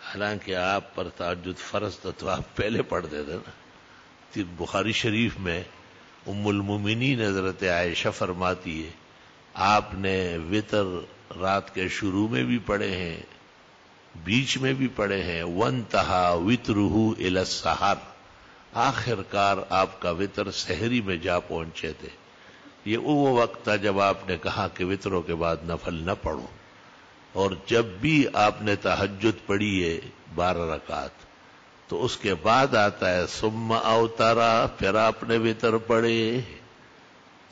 حالانکہ آپ پر تہجد فرض تھا تو آپ پہلے پڑھتے تھے نا۔ بخاری شریف میں ام المومنین حضرت عائشہ فرماتی ہے آپ نے وتر رات کے شروع میں بھی پڑھے ہیں، بیچ میں بھی پڑھے ہیں، وانتہا وترہ الی السحر، آخر کار آپ کا وتر سحری میں جا پہنچے تھے۔ یہ وہ وقت تھا جب آپ نے کہا کہ وتروں کے بعد نفل نہ پڑھو، اور جب بھی آپ نے تہجد پڑھی ہے 12 رکعت تو اس کے بعد آتا ہے ثم اوترا، پھر آپ نے وتر پڑھے،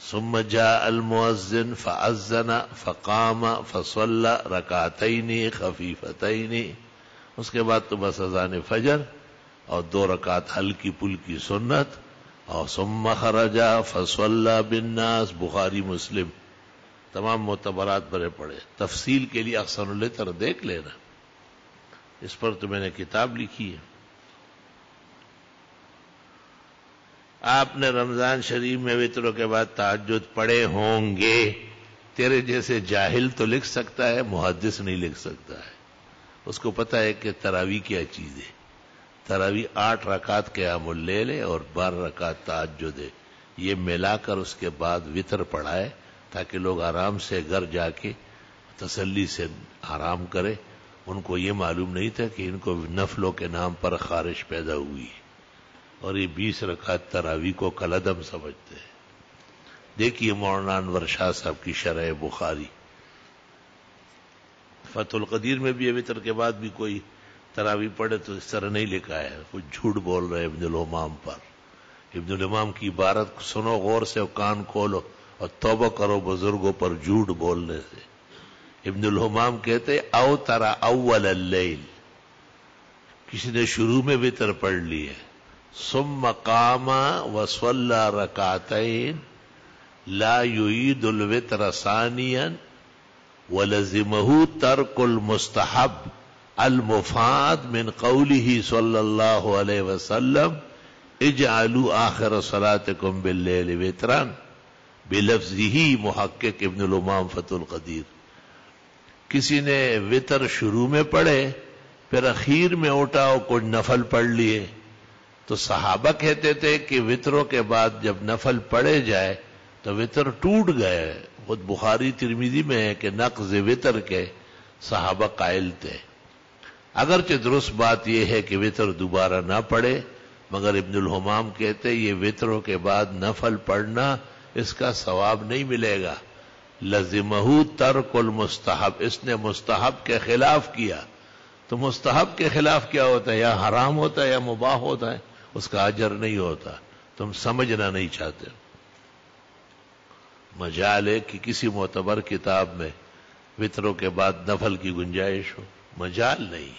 ثم جاء المؤذن فاذن فقام فصلى رکعتین خفیفتین، اس کے بعد تو بس اذان فجر اور 2 رکعت ہلکی پلکی سنت، اور ثم خرج فصلى بالناس، بخاری مسلم تمام معتبرات بھرے پڑے۔ تفصیل کے لیے احسن التر دیکھ لینا، اس پر تو میں نے کتاب لکھی ہے۔ آپ نے رمضان شریف میں وتروں کے بعد تہجد پڑھے ہوں گے، تیرے جیسے جاہل تو لکھ سکتا ہے، محدث نہیں لکھ سکتا ہے، اس کو پتا ہے کہ تراویح کیا چیز ہے۔ تراویح 8 رکعت قیام اللیل ہے اور 12 رکعت تہجد ہے، یہ ملا کر اس کے بعد وتر پڑھائے تاکہ لوگ آرام سے گھر جا کے تسلی سے آرام کرے۔ ان کو یہ معلوم نہیں تھا کہ ان کو نفلوں کے نام پر خارش پیدا ہوئی ہے، اور یہ 20 رکعت تراویح کو کالعدم سمجھتے ہیں۔ دیکھیے مولانا انور شاہ صاحب کی شرح بخاری، فتح القدیر میں بھی وتر کے بعد بھی کوئی تراویح پڑھے تو اس طرح نہیں لکھا ہے، کچھ جھوٹ بول رہے ابن الامام پر۔ ابن الامام کی عبارت سنو غور سے اور کان کھولو اور توبہ کرو بزرگوں پر جھوٹ بولنے سے۔ ابن الامام کہتے او ترا اول اللیل، کسی نے شروع میں وتر پڑھ لی ہے، ثم قام وصلى رکعتین لا يعيد الوتر ثانیا ولزمه ترک المستحب المفاد من قوله صلی اللہ علیہ وسلم اجعلوا آخر صلاتکم باللیل وترا بلفظه، محقق ابن الامام فتح القدیر۔ کسی نے وتر شروع میں پڑھے پھر اخیر میں اٹھا اور کچھ نفل پڑھ لیے، تو صحابہ کہتے تھے کہ وتروں کے بعد جب نفل پڑھے جائے تو وتر ٹوٹ گئے۔ خود بخاری ترمذی میں ہے کہ نقض وتر کے صحابہ قائل تھے۔ اگرچہ درست بات یہ ہے کہ وتر دوبارہ نہ پڑھے، مگر ابن الحمام کہتے یہ وتروں کے بعد نفل پڑھنا اس کا ثواب نہیں ملے گا، لزمہ ترک المستحب، اس نے مستحب کے خلاف کیا۔ تو مستحب کے خلاف کیا ہوتا ہے؟ یا حرام ہوتا ہے یا مباح ہوتا ہے، اس کا اجر نہیں ہوتا۔ تم سمجھنا نہیں چاہتے۔ مجال ہے کہ کسی معتبر کتاب میں وتروں کے بعد نفل کی گنجائش ہو، مجال نہیں۔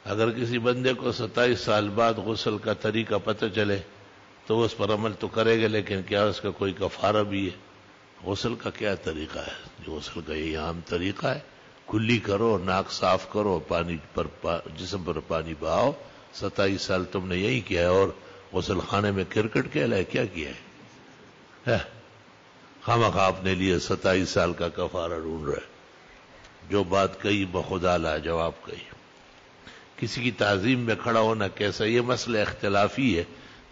اگر کسی بندے کو 27 سال بعد غسل کا طریقہ پتہ چلے تو اس پر عمل تو کرے گا، لیکن کیا اس کا کوئی کفارہ بھی ہے؟ غسل کا کیا طریقہ ہے؟ جو غسل کا یہ عام طریقہ ہے، کلی کرو، ناک صاف کرو، پانی پر جسم پر پانی بہاؤ. 27 سال تم نے یہی کیا ہے، اور غسل خانے میں کرکٹ کھیلا ہے؟ کیا کیا ہے؟ خامخواہ اپنے لیے 27 سال کا کفارہ ڈھونڈ رہے. جو بات کہی بخدا لاجواب کہی. کسی کی تعظیم میں کھڑا ہونا کیسا؟ یہ مسئلہ اختلافی ہے،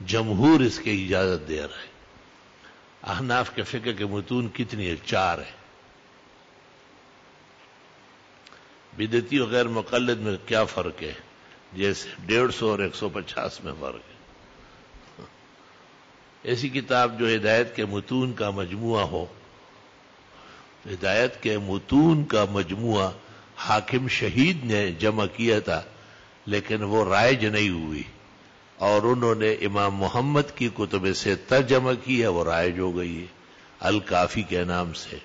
جمہور اس کی اجازت دے رہا ہے. احناف کے فقہ کے متون کتنی ہے؟ 4 ہے. بدعتی اور غیر مقلد میں کیا فرق ہے؟ جیسے 150 اور 150 میں فرق ہے. ایسی کتاب جو ہدایت کے متون کا مجموعہ ہو، ہدایت کے متون کا مجموعہ حاکم شہید نے جمع کیا تھا، لیکن وہ رائج نہیں ہوئی، اور انہوں نے امام محمد کی کتب سے ترجمہ کی ہے، وہ رائج ہو گئی ہے الکافی کے نام سے.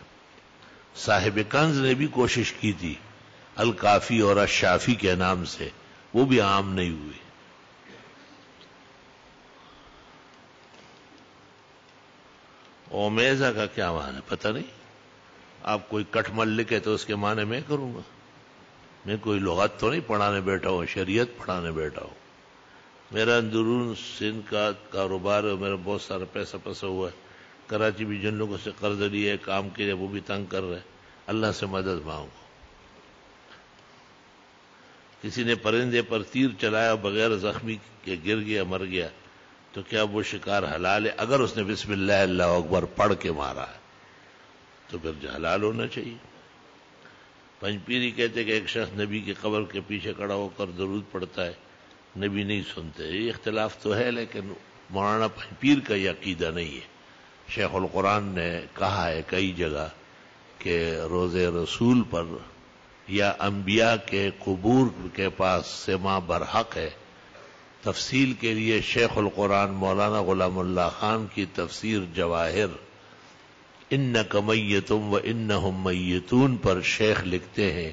صاحب کنز نے بھی کوشش کی تھی الکافی اور الشافی کے نام سے، وہ بھی عام نہیں ہوئی. اومیزہ کا کیا معنی ہے پتہ نہیں. آپ کوئی کٹمل لکھے تو اس کے معنی میں کروں گا. میں کوئی لغت تو نہیں پڑھانے بیٹھا ہوں، شریعت پڑھانے بیٹھا ہوں. میرا اندرون سندھ کا کاروبار ہے، میرا بہت سارا پیسہ پھنسا ہوا ہے. کراچی بھی جن لوگوں سے قرض لیے ہے کام کے لیے، وہ بھی تنگ کر رہے. اللہ سے مدد مانگو. کسی نے پرندے پر تیر چلایا بغیر زخمی کے گر گیا، مر گیا، تو کیا وہ شکار حلال ہے؟ اگر اس نے بسم اللہ اللہ اکبر پڑھ کے مارا ہے تو پھر حلال ہونا چاہیے. پنجپیری کہتے کہ ایک شخص نبی کی قبر کے پیچھے کھڑا ہو کر درود پڑھتا ہے، نبی نہیں سنتے. یہ اختلاف تو ہے، لیکن مولانا پنجپیر کا یہ عقیدہ نہیں ہے. شیخ القرآن نے کہا ہے کئی جگہ کہ روز رسول پر یا انبیاء کے قبور کے پاس سما برحق ہے. تفصیل کے لیے شیخ القرآن مولانا غلام اللہ خان کی تفسیر جواہر انک میتم و انہم میتون پر شیخ لکھتے ہیں،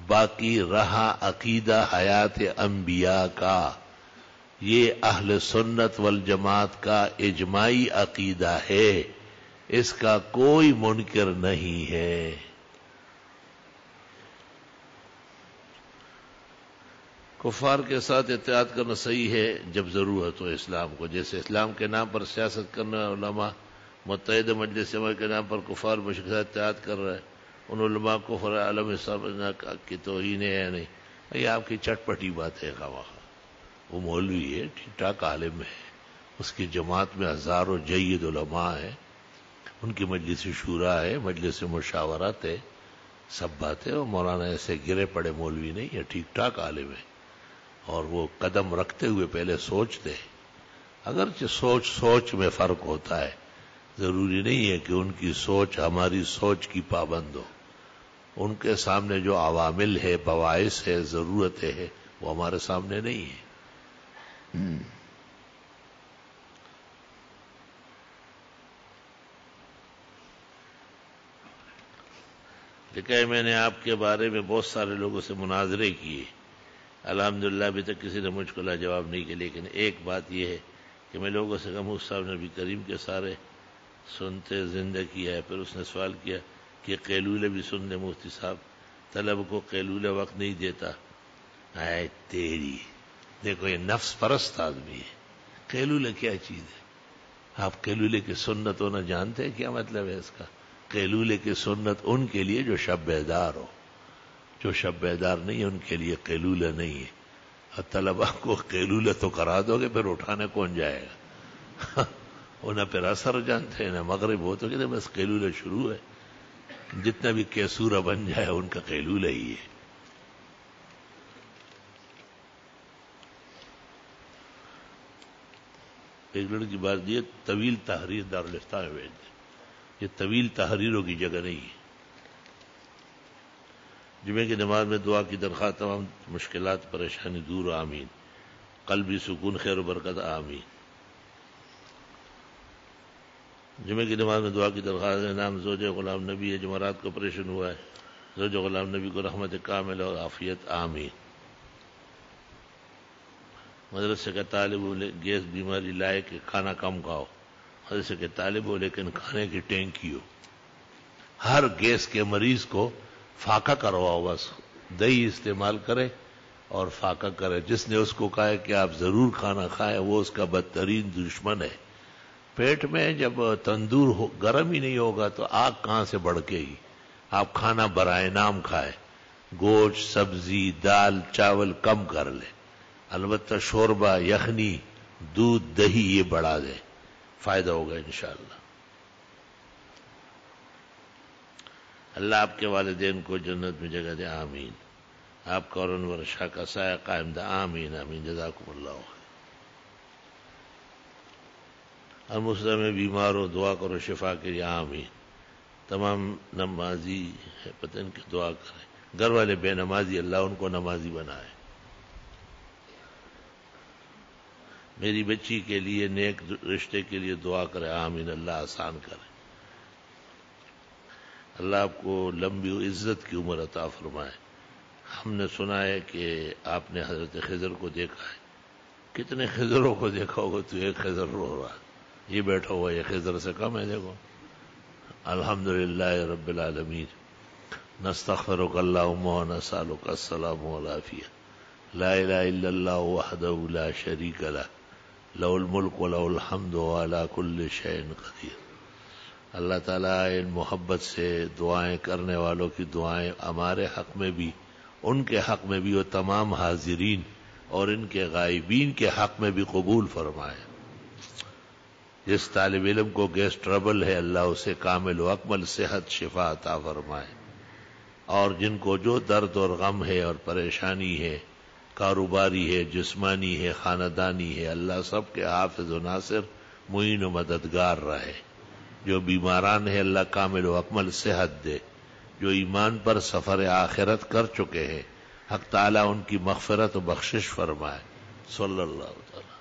باقی رہا عقیدہ حیات انبیاء کا، یہ اہل سنت والجماعت کا اجماعی عقیدہ ہے، اس کا کوئی منکر نہیں ہے. کفار کے ساتھ اتحاد کرنا صحیح ہے جب ضرورت ہو اسلام کو. جیسے اسلام کے نام پر سیاست کرنا، علماء متحدہ مجلس عمر کے نام پر کفار مشرک کے ساتھ اتحاد کر رہے ہیں، ان علماء کفر عالم سمجھنا کی توہین ہے یا نہیں؟ یہ آپ کی چٹ پٹی بات ہے. خواہ وہ مولوی ہے، ٹھیک ٹھاک عالم ہے، اس کی جماعت میں ہزاروں جید علماء ہیں، ان کی مجلس شورا ہے، مجلس مشاورت ہے، سب باتیں. اور مولانا ایسے گرے پڑے مولوی نہیں ہے، ٹھیک ٹھاک عالم ہے. اور وہ قدم رکھتے ہوئے پہلے سوچتے. اگرچہ سوچ میں فرق ہوتا ہے، ضروری نہیں ہے کہ ان کی سوچ ہماری سوچ کی پابند ہو. ان کے سامنے جو عوامل ہے، باعث ہے، ضرورتیں ہے، وہ ہمارے سامنے نہیں ہے. لکھا ہے میں نے آپ کے بارے میں بہت سارے لوگوں سے مناظرے کیے، الحمدللہ ابھی تک کسی نے مجھ کو لاجواب نہیں کیا. لیکن ایک بات یہ ہے کہ میں لوگوں سے کہا مفتی صاحب نبی کریم کے سارے سنتے زندہ کیا ہے. پھر اس نے سوال کیا کہ قیلولے بھی سن لے مفتی صاحب، طلب کو قیلولے وقت نہیں دیتا. آئے تیری، دیکھو یہ نفس پرست آدمی ہے. قیلولے کیا چیز ہے؟ آپ قیلولے کی سنت ہونا جانتے ہیں کیا مطلب ہے اس کا؟ قیلولے کی سنت ان کے لیے جو شب بیدار ہو، جو شب بیدار نہیں ان کے لیے قیلولہ نہیں ہے. اور طلبہ کو قیلولہ تو کرا دو گے، پھر اٹھانے کون جائے گا؟ انہیں پھر اثر جانتے ہیں، نہ مغرب ہو تو کہتے ہیں بس قیلولہ شروع ہے. جتنا بھی کیسورہ بن جائے ان کا قیلولہ ہی ہے. ایک لڑکی بات دی طویل تحریر دارالفتہ میں بھیج دیں. یہ طویل تحریروں کی جگہ نہیں ہے. جمعے کی نماز میں دعا کی درخواست، تمام مشکلات پریشانی دور آمین، قلبی سکون خیر و برکت آمین. جمعے کی نماز میں دعا کی درخواست ہے، نام زوج غلام نبی ہے، جمعرات کو آپریشن ہوا ہے، زوج غلام نبی کو رحمت کامل اور عافیت آمین. مدرسے کا طالب ہو گیس بیماری لائے کہ کھانا کم کھاؤ، مدرسے کے طالب ہو لیکن کھانے کی ٹینکی ہو. ہر گیس کے مریض کو فاقہ کرواؤ، بس دہی استعمال کرے اور فاقہ کرے. جس نے اس کو کہا ہے کہ آپ ضرور کھانا کھائیں وہ اس کا بدترین دشمن ہے. پیٹ میں جب تندور گرم ہی نہیں ہوگا تو آگ کہاں سے بڑھکے گی؟ آپ کھانا برائے نام کھائے، گوشت، سبزی، دال، چاول کم کر لے، البتہ شوربہ، یخنی، دودھ، دہی یہ بڑھا دے، فائدہ ہوگا انشاءاللہ. اللہ آپ کے والدین کو جنت میں جگہ دے، آمین. آپ کا اور انور شاہ کا سایہ قائم دے، آمین آمین. جزاکم اللہ خیر. ہر مسلم میں بیمار ہو دعا کرو شفا کے لیے، آمین. تمام نمازی ہے پتہ ان کی دعا کریں، گھر والے بے نمازی اللہ ان کو نمازی بنائے. میری بچی کے لیے نیک رشتے کے لیے دعا کرے، آمین. اللہ آسان کرے. اللہ آپ کو لمبی و عزت کی عمر عطا فرمائے. ہم نے سنا ہے کہ آپ نے حضرت خضر کو دیکھا ہے. کتنے خضروں کو دیکھا ہوگا؟ تو ایک خضر رو رہا ہے، یہ بیٹھا ہوا یہ خضر سے کم ہے. دیکھو الحمدللہ رب العالمین. نستغفرک اللہم و نسألک السلام والعافیہ. لا الہ الا اللہ وحدہ لا شریک لہ، لہ الملک و لہ الحمد وعلی کل شیء قدیر. اللہ تعالیٰ ان محبت سے دعائیں کرنے والوں کی دعائیں ہمارے حق میں بھی، ان کے حق میں بھی، اور تمام حاضرین اور ان کے غائبین کے حق میں بھی قبول فرمائے. جس طالب علم کو گیس ٹربل ہے اللہ اسے کامل و اکمل صحت شفا عطا فرمائے. اور جن کو جو درد اور غم ہے اور پریشانی ہے، کاروباری ہے، جسمانی ہے، خاندانی ہے، اللہ سب کے حافظ و ناصر، معین و مددگار رہے. جو بیماران ہے اللہ کامل و اکمل صحت دے. جو ایمان پر سفر آخرت کر چکے ہیں حق تعالیٰ ان کی مغفرت و بخشش فرمائے. صلی اللہ تعالی